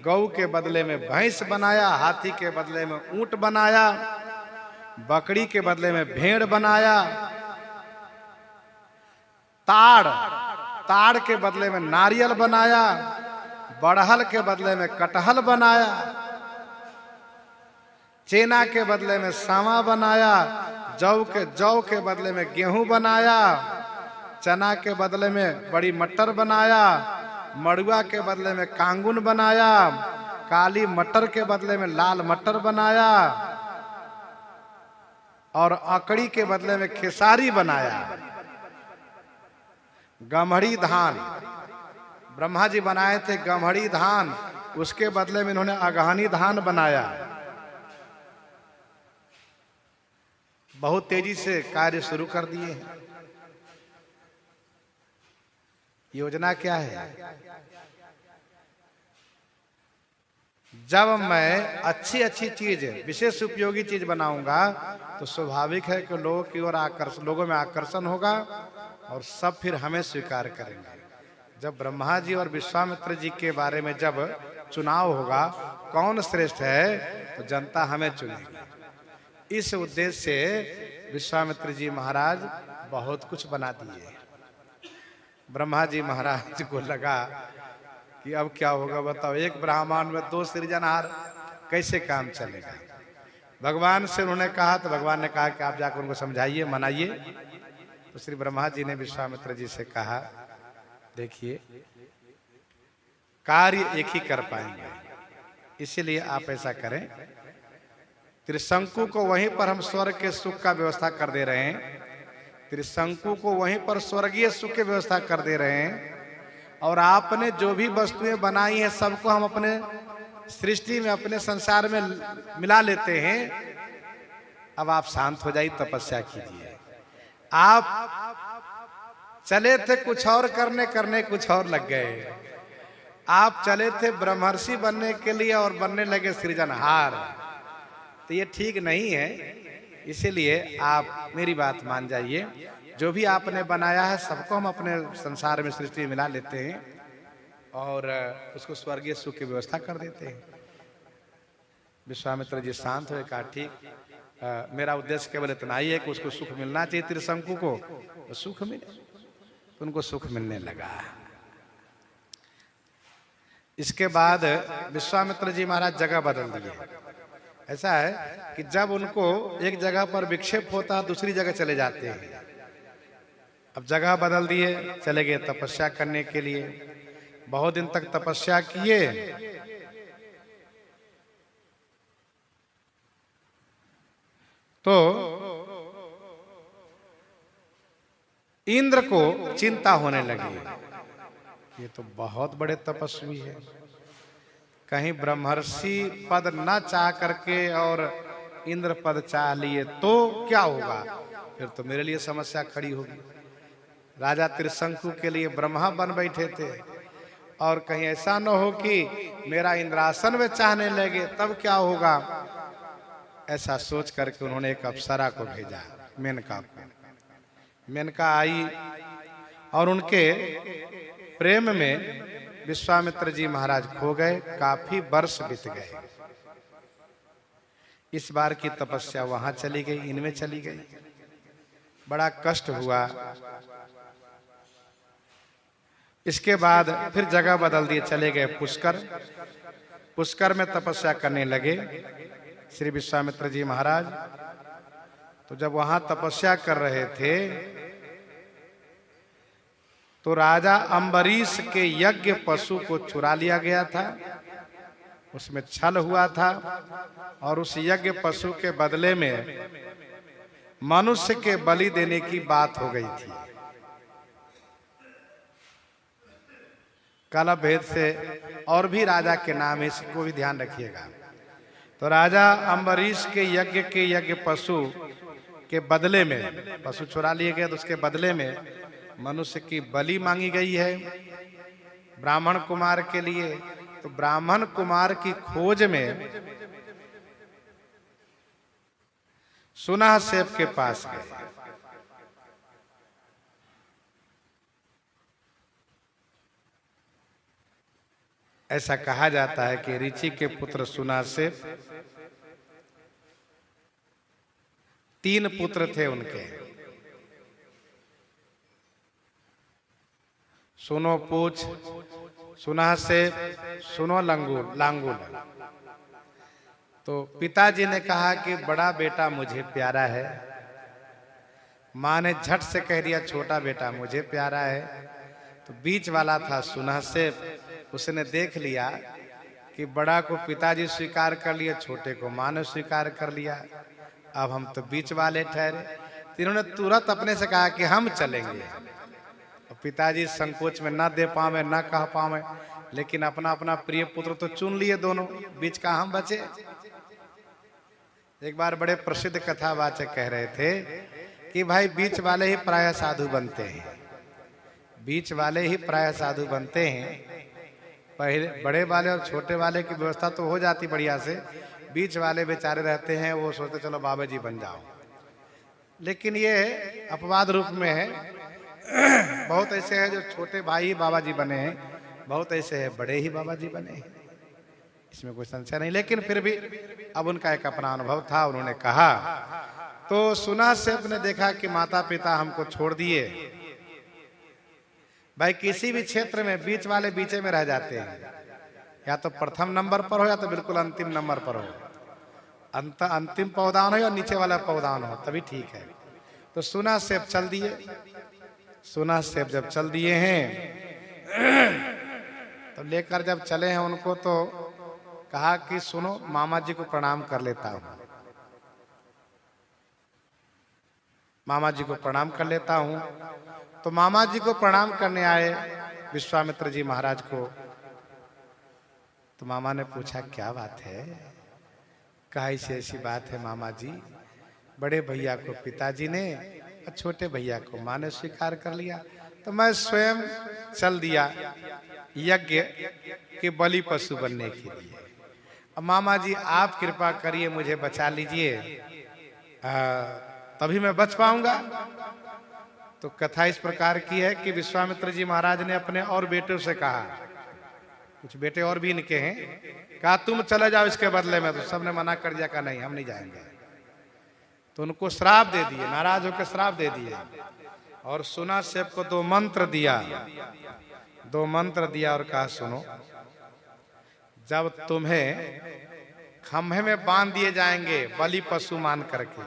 गौ के बदले में भैंस बनाया, हाथी के बदले में ऊंट बनाया, बकरी के बदले में भेड़ बनाया, ताड़ के बदले में नारियल बनाया, बड़हल के बदले में कटहल बनाया, चेना के बदले में सावा बनाया, जौ के बदले में गेहूं बनाया, चना के बदले में बड़ी मटर बनाया, मड़ुआ के बदले में कांगुन बनाया, काली मटर के बदले में लाल मटर बनाया और अकड़ी के बदले में खेसारी बनाया। गम्हड़ी धान ब्रह्मा जी बनाए थे, गम्हड़ी धान, उसके बदले में इन्होंने अगहनी धान बनाया। बहुत तेजी से कार्य शुरू कर दिए हैं। योजना क्या है? जब मैं अच्छी अच्छी चीज, विशेष उपयोगी चीज बनाऊंगा तो स्वाभाविक है कि लोगों की ओर लोगों में आकर्षण होगा और सब फिर हमें स्वीकार करेंगे। जब ब्रह्मा जी और विश्वामित्र जी के बारे में जब चुनाव होगा कौन श्रेष्ठ है, तो जनता हमें चुनेगी। इस उद्देश्य से विश्वामित्र जी महाराज बहुत कुछ बना दिए। ब्रह्मा जी महाराज को लगा कि अब क्या होगा बताओ, एक ब्राह्मण में 2 सृजनहार, कैसे काम चलेगा। भगवान से उन्होंने कहा तो भगवान ने कहा कि आप जाकर उनको समझाइए, मनाइए। तो श्री ब्रह्मा जी ने विश्वामित्र जी से कहा, देखिए कार्य एक ही कर पाएंगे, इसीलिए आप ऐसा करें, त्रिशंकु को वहीं पर हम स्वर्ग के सुख का व्यवस्था कर दे रहे हैं, त्रिशंकु को वहीं पर स्वर्गीय सुख की व्यवस्था कर दे रहे हैं, और आपने जो भी वस्तुएं बनाई हैं सबको हम अपने सृष्टि में, अपने संसार में मिला लेते हैं। अब आप शांत हो जाइए, तपस्या कीजिए। आप चले थे कुछ और करने कुछ और लग गए। आप चले थे ब्रह्मर्षि बनने के लिए और बनने लगे सृजनहार, तो ये ठीक नहीं है। इसीलिए आप मेरी बात मान जाइए, जो भी आपने बनाया है सबको हम अपने संसार में, सृष्टि में मिला लेते हैं और उसको स्वर्गीय सुख की व्यवस्था कर देते हैं। विश्वामित्र जी शांत हुए, कहा ठीक, मेरा उद्देश्य केवल इतना ही है कि उसको सुख मिलना चाहिए, त्रिशंकु को तो सुख मिले। तो उनको सुख मिलने लगा। इसके बाद विश्वामित्र जी महाराज जगह बदल दिए। ऐसा है कि जब उनको एक जगह पर विक्षेप होता है दूसरी जगह चले जाते हैं। अब जगह बदल दिए, चले गए तपस्या करने के लिए। बहुत दिन तक तपस्या किए, तो इंद्र को चिंता होने लगी, ये तो बहुत बड़े तपस्वी है, कहीं ब्रह्मर्षि पद न चाह करके और इंद्र पद चाह लिए तो क्या होगा, फिर तो मेरे लिए समस्या खड़ी होगी। राजा त्रिशंकु के लिए ब्रह्मा बन बैठे थे और कहीं ऐसा न हो कि मेरा इंद्रासन में चाहने लगे, तब क्या होगा। ऐसा सोच करके उन्होंने एक अप्सरा को भेजा, मेनका को। मेनका आई और उनके प्रेम में विश्वामित्र जी महाराज खो गए। काफी वर्ष बीत गए। इस बार की तपस्या वहां चली गई, इनमें चली गई। बड़ा कष्ट हुआ। इसके बाद फिर जगह बदल दिए, चले गए पुष्कर। पुष्कर में तपस्या करने लगे श्री विश्वामित्र जी महाराज। तो जब वहां तपस्या कर रहे थे तो राजा अम्बरीश के यज्ञ पशु को चुरा लिया गया था, उसमें छल हुआ था और उस यज्ञ पशु के बदले में मनुष्य के बलि देने की बात हो गई थी। कलह भेद से और भी राजा के नाम है, इसको भी ध्यान रखिएगा। तो राजा अम्बरीश के यज्ञ पशु के बदले में, पशु चुरा लिए गए तो उसके बदले में मनुष्य की बलि मांगी गई है ब्राह्मण कुमार के लिए। तो ब्राह्मण कुमार की खोज में सुनह सेब के पास गए। ऐसा कहा जाता है कि ऋषि के पुत्र सुना से 3 पुत्र थे उनके, सुनो पूछ, सुना से, सुनो लांगुल। तो पिताजी ने कहा कि बड़ा बेटा मुझे प्यारा है। माँ ने झट से कह दिया छोटा बेटा मुझे प्यारा है। तो बीच वाला था सुना से, उसने देख लिया कि बड़ा को पिताजी स्वीकार कर लिया, छोटे को माँ ने स्वीकार कर लिया, अब हम तो बीच वाले ठहरे। इन्होंने तुरंत अपने से कहा कि हम चलेंगे। पिताजी संकोच में ना दे पावे, ना कह पावे, लेकिन अपना अपना प्रिय पुत्र तो चुन लिए दोनों, बीच का हम बचे। एक बार बड़े प्रसिद्ध कथावाचक कह रहे थे कि भाई बीच वाले ही प्राय साधु बनते हैं, बीच वाले ही प्राय साधु बनते हैं। पहले बड़े वाले और छोटे वाले की व्यवस्था तो हो जाती बढ़िया से, बीच वाले बेचारे रहते हैं, वो सोचते चलो बाबा जी बन जाओ। लेकिन ये अपवाद रूप में है। बहुत ऐसे हैं जो छोटे भाई ही बाबा जी बने हैं, बहुत ऐसे हैं बड़े ही बाबा जी बने हैं, इसमें कोई संशय नहीं। लेकिन फिर भी अब उनका एक अपना अनुभव था, उन्होंने कहा। तो सुना से अपने देखा कि माता पिता हमको छोड़ दिए। भाई किसी भी क्षेत्र में बीच वाले बीचे में रह जाते हैं, या तो प्रथम नंबर पर हो या तो बिल्कुल अंतिम नंबर पर हो। अंतिम पौदान हो या नीचे वाला पौदान हो तभी ठीक है। तो सुना से चल दिए। सुना से जब चल दिए हैं तो लेकर जब चले हैं उनको, तो कहा कि सुनो मामा जी को प्रणाम कर लेता हूं, मामा जी को प्रणाम कर लेता हूं। तो मामा जी को प्रणाम करने आए विश्वामित्र जी महाराज को। तो मामा ने पूछा क्या बात है? कहा ऐसी बात है मामा जी, बड़े भैया को पिताजी ने और छोटे भैया को माँ ने स्वीकार कर लिया, तो मैं स्वयं चल दिया यज्ञ के बलि पशु बनने के लिए। अब मामा जी आप कृपा करिए मुझे बचा लीजिए, तभी मैं बच पाऊंगा। तो कथा इस प्रकार की है कि विश्वामित्र जी महाराज ने अपने और बेटों से कहा, कुछ बेटे और भी इनके हैं, कहा तुम चले जाओ इसके बदले में। तो सबने मना कर दिया, कहा नहीं हम नहीं जाएंगे। तो उनको श्राप दे दिए, नाराज होकर श्राप दे दिए। और सुना सेब को 2 मंत्र दिया, 2 मंत्र दिया और कहा सुनो, जब तुम्हें खंभे में बांध दिए जाएंगे बलि पशु मान करके,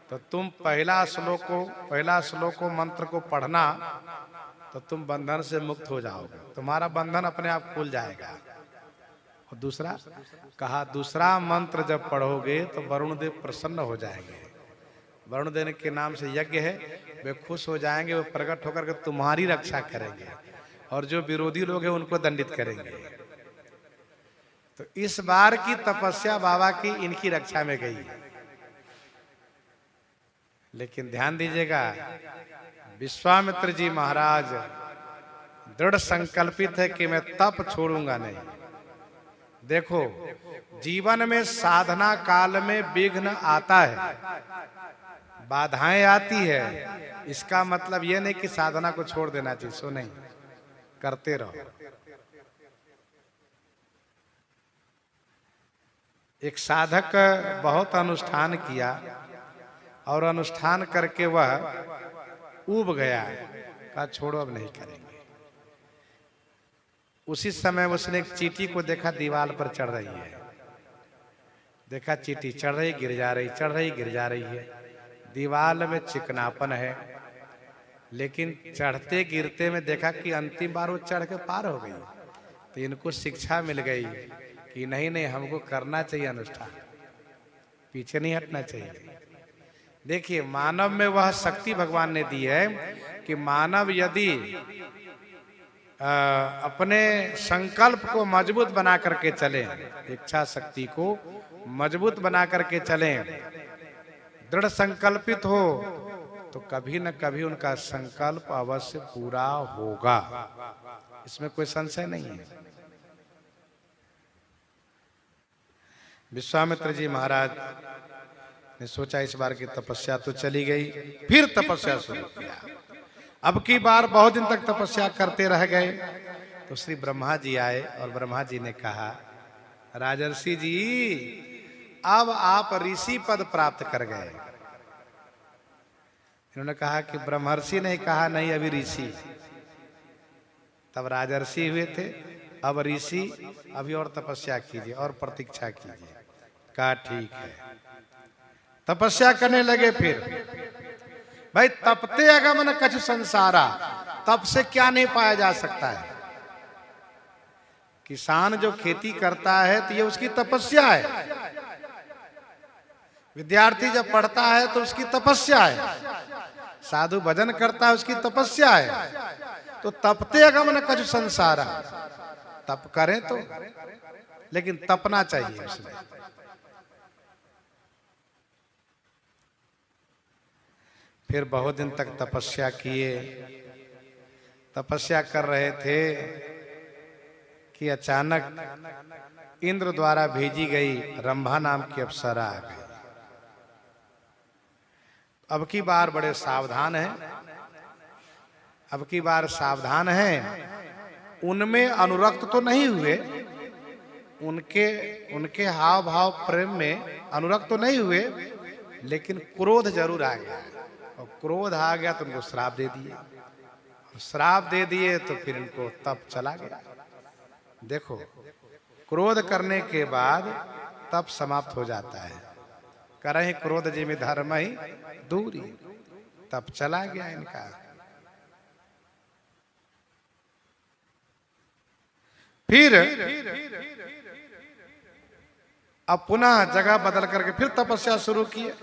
तो तुम पहला श्लोक को मंत्र को पढ़ना, तो तुम बंधन से मुक्त हो जाओगे, तुम्हारा बंधन अपने आप खुल जाएगा। और दूसरा कहा, दूसरा मंत्र जब पढ़ोगे तो वरुण देव प्रसन्न हो जाएंगे, वरुण देव के नाम से यज्ञ है, वे खुश हो जाएंगे, वो प्रकट होकर के तुम्हारी रक्षा करेंगे और जो विरोधी लोग हैं उनको दंडित करेंगे। तो इस बार की तपस्या बाबा की इनकी रक्षा में गई। लेकिन ध्यान दीजिएगा, विश्वामित्र जी महाराज दृढ़ संकल्पित है कि मैं तप छोड़ूंगा नहीं। देखो जीवन में साधना काल में विघ्न आता है, बाधाएं आती है, इसका मतलब यह नहीं कि साधना को छोड़ देना चाहिए, सो नहीं, करते रहो। एक साधक बहुत अनुष्ठान किया और अनुष्ठान करके वह ऊब गया, कहा छोड़ो अब नहीं करेंगे। उसी समय उसने एक चींटी को देखा दीवार पर चढ़ रही है, देखा चींटी चढ़ रही गिर जा रही, चढ़ रही गिर जा रही है। दीवार में चिकनापन है, लेकिन चढ़ते गिरते में देखा कि अंतिम बार वो चढ़ के पार हो गई। तो इनको शिक्षा मिल गई कि नहीं नहीं हमको करना चाहिए अनुष्ठान, पीछे नहीं हटना चाहिए। देखिए मानव में वह शक्ति भगवान ने दी है कि मानव यदि अपने संकल्प को मजबूत बना करके चले, इच्छा शक्ति को मजबूत बना करके चले, दृढ़ संकल्पित हो, तो कभी न कभी उनका संकल्प अवश्य पूरा होगा, इसमें कोई संशय नहीं है। विश्वामित्र जी महाराज ने सोचा इस बार की तपस्या तो चली गई, फिर तपस्या शुरू किया। अब की बार बहुत दिन तक तपस्या करते रह गए तो श्री ब्रह्मा जी आए और ब्रह्मा जी ने कहा, राजर्षि जी अब आप ऋषि पद प्राप्त कर गए। इन्होंने कहा कि ब्रह्मर्षि ने कहा नहीं, अभी ऋषि। तब राजर्षि हुए थे, अब ऋषि, अभी और तपस्या कीजिए और प्रतीक्षा कीजिए। कहा ठीक है। तपस्या करने लगे। फिर भाई तपते अगमन कछ संसारा, तप से क्या नहीं पाया जा सकता है। किसान जो खेती करता है तो ये उसकी तपस्या है। विद्यार्थी जब पढ़ता है तो उसकी तपस्या है। साधु भजन करता है, उसकी तपस्या है। तो तपते अगमन कछ संसारा, तप करें तो, लेकिन तपना चाहिए उसमें। फिर बहुत दिन तक तपस्या किए। तपस्या कर रहे थे कि अचानक इंद्र द्वारा भेजी गई रंभा नाम की अप्सरा आ गई। अब की बार बड़े सावधान हैं, अब की बार सावधान हैं। उनमें अनुरक्त तो नहीं हुए, उनके हाव भाव प्रेम में अनुरक्त तो नहीं हुए, लेकिन क्रोध जरूर आ गया। और क्रोध आ गया तो उनको श्राप दे दिए। श्राप दे दिए तो फिर इनको तप चला गया। देखो, क्रोध करने के बाद तप समाप्त हो जाता है। करहि क्रोध जिमि धर्म ही दूरी, तप चला गया इनका। फिर अब पुनः जगह बदल करके फिर तपस्या शुरू किए।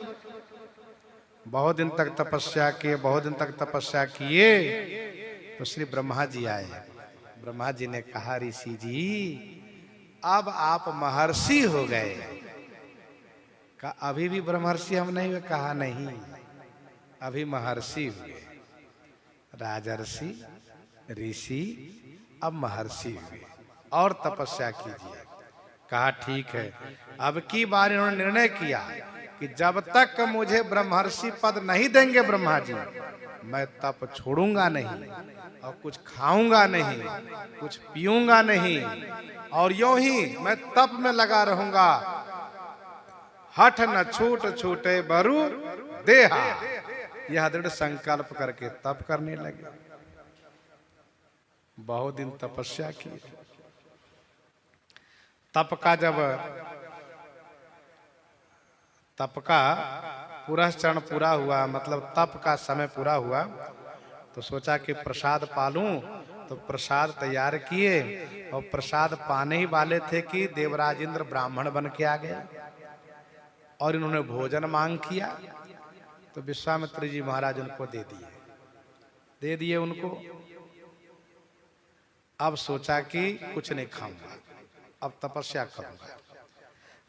बहुत दिन तक तपस्या किए, बहुत दिन तक तपस्या किए। तो श्री ब्रह्मा जी आए। ब्रह्मा जी ने कहा, ऋषि जी अब आप महर्षि हो गए। कहा अभी भी ब्रह्मर्षि हम नहीं हुए। कहा नहीं, अभी महर्षि हुए। राजर्षि, ऋषि, अब महर्षि हुए और तपस्या कीजिए। कहा ठीक है। अब की बार इन्होंने निर्णय किया कि जब तक मुझे ब्रह्मर्षि पद नहीं देंगे ब्रह्मा जी, मैं तप छोड़ूंगा नहीं, और कुछ खाऊंगा नहीं, कुछ पीऊंगा नहीं, और यूं ही मैं तप में लगा रहूंगा। हठ न छूट छूटे बरु देहा, यह दृढ़ संकल्प करके तप करने लगे। बहुत दिन तपस्या की। तप का पूरा चरण पूरा हुआ, मतलब तप का समय पूरा हुआ, तो सोचा कि प्रसाद पालूं। तो प्रसाद तैयार किए, और प्रसाद पाने ही वाले थे कि देवराज इंद्र ब्राह्मण बन के आ गए और इन्होंने भोजन मांग किया। तो विश्वामित्र जी महाराज उनको दे दिए उनको। अब सोचा कि कुछ नहीं खाऊंगा, अब तपस्या करूंगा।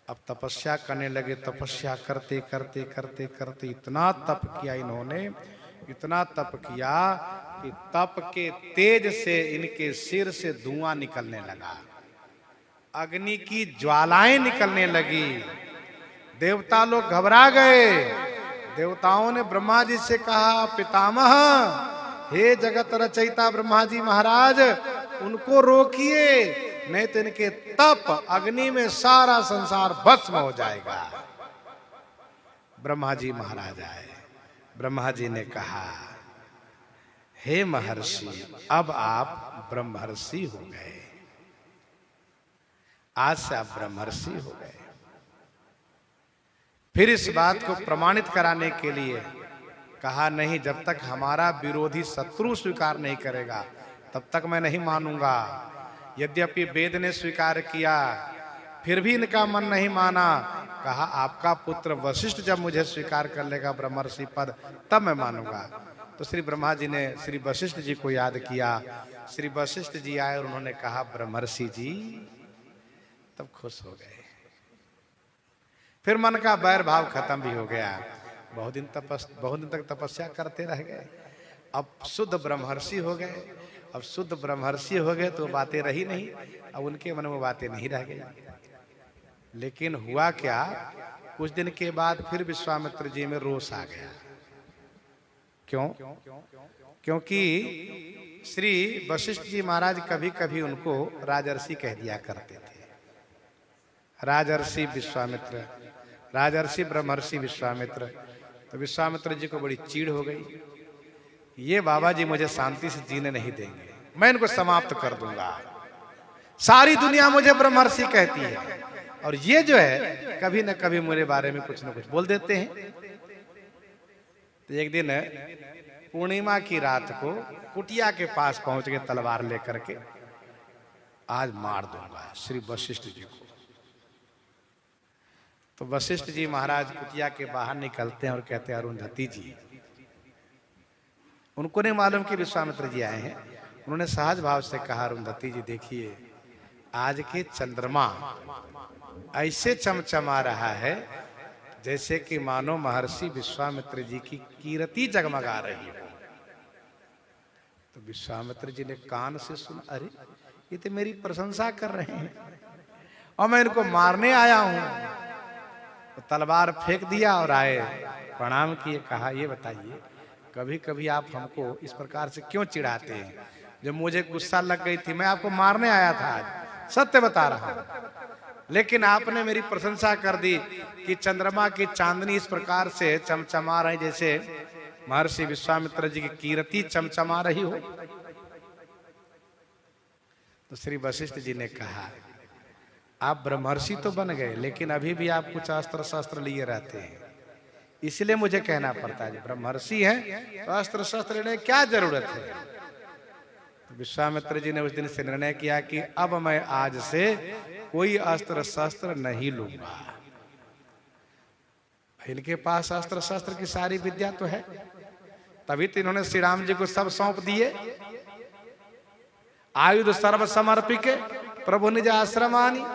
अब तपस्या करने लगे। तपस्या करते करते करते करते इतना तप किया इन्होंने, इतना तप किया कि तप के तेज से इनके सिर से धुआं निकलने लगा, अग्नि की ज्वालाएं निकलने लगी। देवता लोग घबरा गए। देवताओं ने ब्रह्मा जी से कहा, पितामह, हे जगत रचयिता ब्रह्मा जी महाराज, उनको रोकिए, नहीं तो इनके तप अग्नि में सारा संसार भस्म हो जाएगा। ब्रह्मा जी महाराज आए। ब्रह्मा जी ने कहा, हे महर्षि, अब आप ब्रह्मर्षि हो गए। आज से आप ब्रह्मर्षि हो गए। फिर इस बात को प्रमाणित कराने के लिए कहा, नहीं, जब तक हमारा विरोधी शत्रु स्वीकार नहीं करेगा तब तक मैं नहीं मानूंगा। यद्यपि वेद ने स्वीकार किया, फिर भी इनका मन नहीं माना। कहा, आपका पुत्र वशिष्ठ जब मुझे स्वीकार कर लेगा ब्रह्मर्षि पद, तब मैं मानूंगा। तो श्री ब्रह्मा जी ने श्री वशिष्ठ जी को याद किया। श्री वशिष्ठ जी आए और उन्होंने कहा, ब्रह्मर्षि जी। तब खुश हो गए। फिर मन का बैर भाव खत्म भी हो गया। बहुत दिन तक तपस्या करते रह गए। अब शुद्ध ब्रह्मर्षि हो गए। अब शुद्ध ब्रह्मर्षि हो गए तो बातें रही नहीं, अब उनके मन में बातें नहीं रह गई। लेकिन हुआ क्या, कुछ दिन के बाद फिर विश्वामित्र जी में रोष आ गया। क्यों? क्योंकि श्री वशिष्ठ जी महाराज कभी कभी उनको राजर्षि कह दिया करते थे। राजर्षि विश्वामित्र, राजर्षि ब्रह्मर्षि विश्वामित्र। तो विश्वामित्र जी को बड़ी चीड़ हो गई, ये बाबा जी मुझे शांति से जीने नहीं देंगे, मैं इनको समाप्त कर दूंगा। सारी दुनिया मुझे ब्रह्मर्षि कहती है और ये जो है कभी न कभी मेरे बारे में कुछ न कुछ बोल देते हैं। तो एक दिन पूर्णिमा की रात को कुटिया के पास पहुंच गए तलवार लेकर के, आज मार दूंगा श्री वशिष्ठ जी को। तो वशिष्ठ जी महाराज कुटिया के बाहर निकलते हैं और कहते हैं, अरुंधति जी, उनको नहीं मालूम कि विश्वामित्र जी आए हैं। उन्होंने सहज भाव से कहा, अरुंधति जी देखिए, आज के चंद्रमा ऐसे चमचमा रहा है जैसे कि मानो महर्षि विश्वामित्र जी की कीर्ति जगमगा रही हो। तो विश्वामित्र जी ने कान से सुना, अरे ये तो मेरी प्रशंसा कर रहे हैं और मैं इनको मारने आया हूं। तो तलवार फेंक दिया और आए, प्रणाम किए, कहा ये बताइए कभी कभी आप हमको इस प्रकार से क्यों चिढ़ाते हैं? जब मुझे गुस्सा लग गई थी, मैं आपको मारने आया था, आज सत्य बता रहा हूं, लेकिन आपने मेरी प्रशंसा कर दी कि चंद्रमा की चांदनी इस प्रकार से चमचमा रही जैसे महर्षि विश्वामित्र जी की कीर्ति चमचमा रही हो। तो श्री वशिष्ठ जी ने कहा, आप ब्रह्मर्षि तो बन गए, लेकिन अभी भी आप कुछ अस्त्र शस्त्र लिए रहते हैं, इसलिए मुझे कहना पड़ता है। ब्रह्मर्षि हैं तो अस्त्र शस्त्र लेने की क्या जरूरत है? तो विश्वामित्र जी ने उस दिन से निर्णय किया कि अब मैं आज से कोई अस्त्र शस्त्र नहीं लूंगा। इनके पास अस्त्र शस्त्र की सारी विद्या तो है, तभी तो इन्होंने श्री राम जी को सब सौंप दिए। आयुध सर्व समर्पिके प्रभु निज आश्रमानी।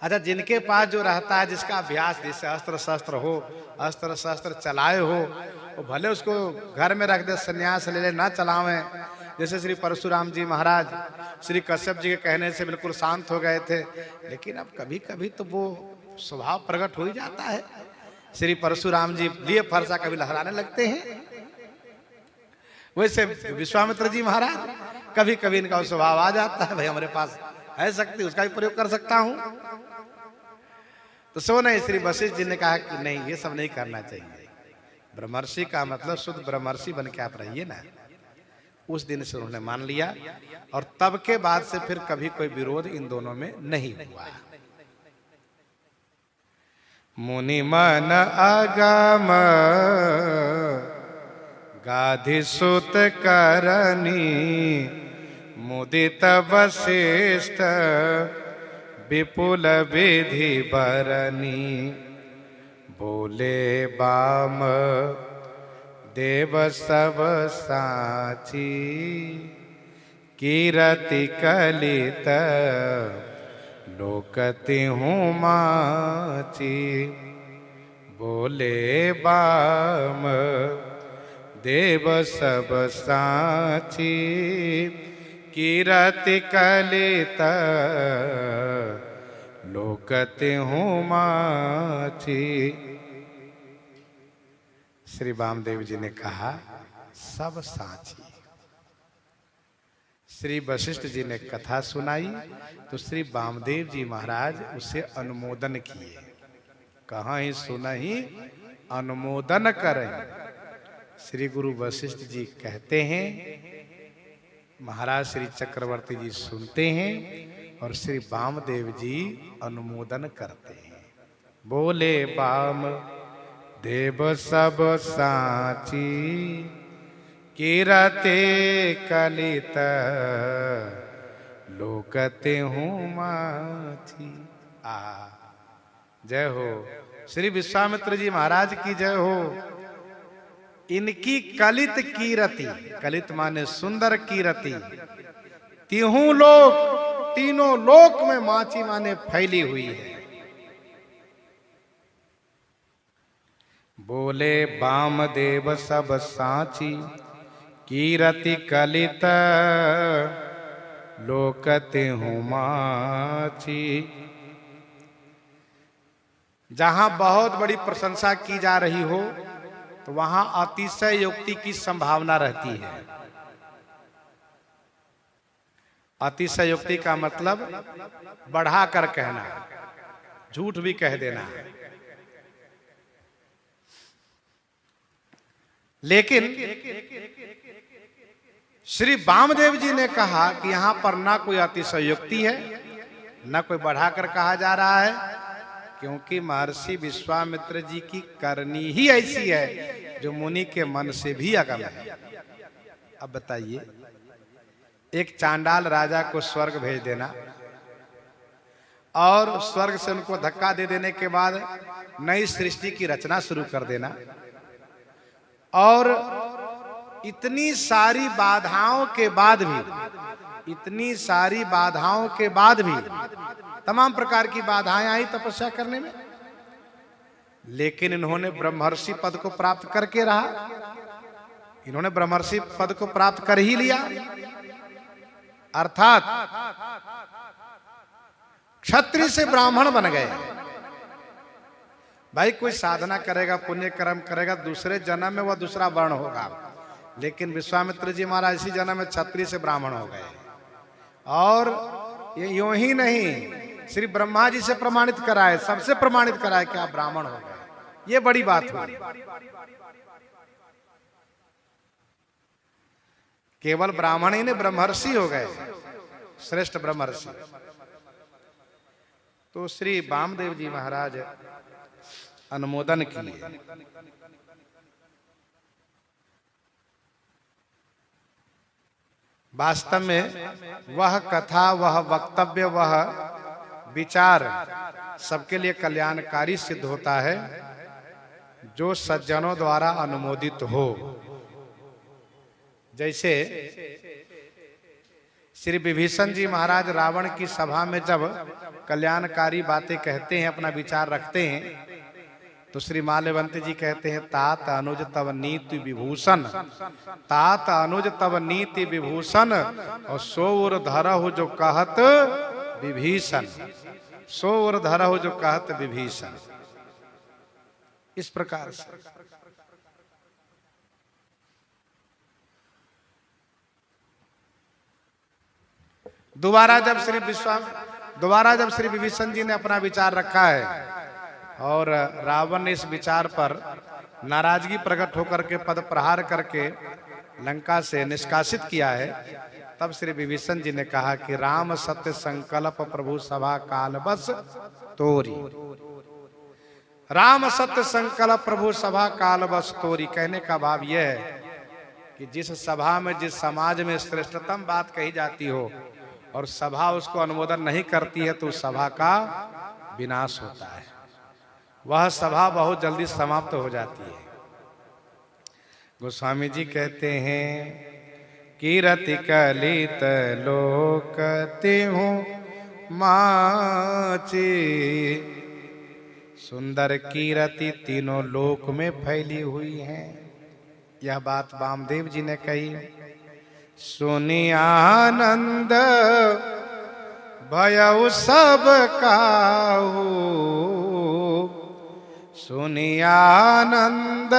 अच्छा, जिनके पास जो रहता है, जिसका अभ्यास, जिससे अस्त्र शस्त्र हो, अस्त्र शस्त्र चलाए हो, वो भले उसको घर में रख दे, संन्यास ले ले, ना चलावे। जैसे श्री परशुराम जी महाराज श्री कश्यप जी के कहने से बिल्कुल शांत हो गए थे, लेकिन अब कभी कभी तो वो स्वभाव प्रकट हो ही जाता है। श्री परशुराम जी लिए फरसा कभी लहराने लगते हैं, वैसे विश्वामित्र जी महाराज कभी कभी इनका स्वभाव आ जाता है, भाई हमारे पास है शक्ति, उसका भी प्रयोग कर सकता हूं। तो सो नहीं, श्री वशिष्ठ जी ने कहा कि नहीं, ये सब नहीं करना चाहिए। ब्रह्मर्षि का मतलब शुद्ध ब्रह्मर्षि बन के आप रहिए ना। उस दिन से उन्होंने मान लिया और तब के बाद से फिर कभी कोई विरोध इन दोनों में नहीं हुआ। मुनि मन अगम गाधि सुत करनी, मुदित वशिष्ठ विपुल विधि बरनी। बोले बाम देव सब साची, कीरति कलित लोकति हूँ माची। बोले बाम देव सब साची, कीरति कलित लोकति हूँ माची। श्री वामदेव जी ने कहा, सब साची। श्री वशिष्ठ जी ने कथा सुनाई तो श्री वामदेव जी महाराज उसे अनुमोदन किए। कहाँ ही सुनहि अनुमोदन करें। श्री गुरु वशिष्ठ जी कहते हैं, महाराज श्री चक्रवर्ती जी सुनते हैं और श्री वामदेव जी अनुमोदन करते हैं। बोले वाम देव सब साची, कीरते कलित लोकते हूँ माची। जय हो श्री विश्वामित्र जी महाराज की जय हो। इनकी कलित कीरति, कलित माने सुंदर कीरति, तिहु लोक, तीनों लोक में माची माने फैली हुई है। बोले वामदेव सब साची, कीरति कलित लोकते हूँ माची। जहां बहुत बड़ी प्रशंसा की जा रही हो तो वहां अतिशयोक्ति की संभावना रहती है। अतिशयोक्ति का मतलब बढ़ाकर कहना, झूठ भी कह देना। लेकिन श्री वामदेव जी ने कहा कि यहां पर ना कोई अतिशयोक्ति है, ना कोई बढ़ाकर कहा जा रहा है, क्योंकि महर्षि विश्वामित्र जी की करनी ही ऐसी है जो मुनि के मन से भी अगम है। अब बताइए, एक चांडाल राजा को स्वर्ग भेज देना और स्वर्ग से उनको धक्का दे देने के बाद नई सृष्टि की रचना शुरू कर देना, और इतनी सारी बाधाओं के बाद भी, इतनी सारी बाधाओं के बाद भी, तमाम प्रकार की बाधाएं आई तपस्या करने में, लेकिन इन्होंने ब्रह्मर्षि पद को प्राप्त करके रहा। इन्होंने ब्रह्मर्षि पद को प्राप्त कर ही लिया, अर्थात क्षत्रिय से ब्राह्मण बन गए। भाई कोई साधना करेगा, पुण्य कर्म करेगा, दूसरे जन्म में वह दूसरा वर्ण होगा, लेकिन विश्वामित्र जी महाराज इसी जन्म में क्षत्रिय से ब्राह्मण हो गए। और ये यूं ही नहीं, श्री ब्रह्मा जी से प्रमाणित कराए, सबसे प्रमाणित कराए कि आप ब्राह्मण हो गए। ये बड़ी बात हुई। केवल ब्राह्मण ही ने, ब्रह्मर्षि हो गए, श्रेष्ठ ब्रह्मर्षि। तो श्री वामदेव जी महाराज अनुमोदन किए। वास्तव में वह कथा, वह वक्तव्य, वह विचार सबके लिए कल्याणकारी सिद्ध होता है जो सज्जनों द्वारा अनुमोदित हो। जैसे श्री विभीषण जी महाराज रावण की सभा में जब कल्याणकारी बातें कहते हैं, अपना विचार रखते हैं, तो श्री माल्यवंत जी कहते हैं, तात अनुज तव नीति विभूषण, तात अनुज तव नीति विभूषण, और सोर धरहु जो कहत विभीषण, सोर धरहु जो कहत विभीषण। इस प्रकार से दोबारा जब श्री विभीषण जी ने अपना विचार रखा है और रावण ने इस विचार पर नाराजगी प्रकट होकर के पद प्रहार करके लंका से निष्कासित किया है, तब श्री विभीषण जी ने कहा कि राम सत्य संकल्प प्रभु सभा काल बस तोरी। राम सत्य संकल्प प्रभु सभा काल बस तोरी कहने का भाव यह है कि जिस सभा में, जिस समाज में श्रेष्ठतम बात कही जाती हो और सभा उसको अनुमोदन नहीं करती है, तो उस सभा का विनाश होता है, वह सभा बहुत जल्दी समाप्त हो जाती है। गोस्वामी जी कहते हैं, कीरति कलित लोक तिहु माची, सुंदर कीरति तीनों लोक में फैली हुई है। यह बात वामदेव जी ने कही। सुनि आनंद भयउ सब काहू, सुनि आनंद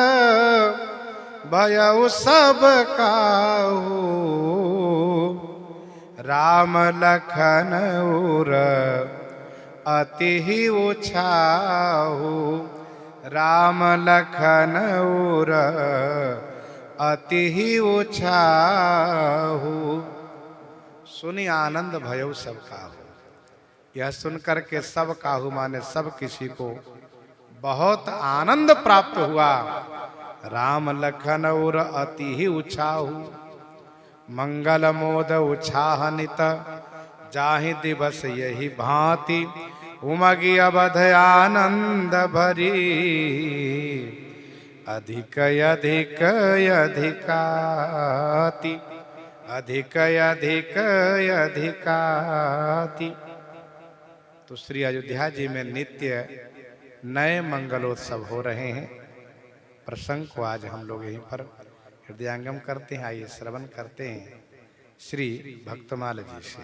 भयउ सब काहू, राम लखन उर अति ही उछाहू, राम लखन उर अति ही उछाहू, सुनि आनंद भयउ सब काहू। यह सुनकर के सब काहू माने सब किसी को बहुत आनंद प्राप्त हुआ। राम लखन उर अति ही उछाहू, मंगल मोद उछाहनित, जाहि दिवस यही भांति, उमगी अवध आनंद भरी, अधिक अधिक अधिकाति, अधिक अधिक अधिकाति। तो श्री अयोध्या जी में नित्य नए मंगलोत्सव हो रहे हैं। प्रसंग को आज हम लोग यहीं पर हृदयांगम करते हैं। आइए श्रवण करते हैं श्री भक्तमाल जी से।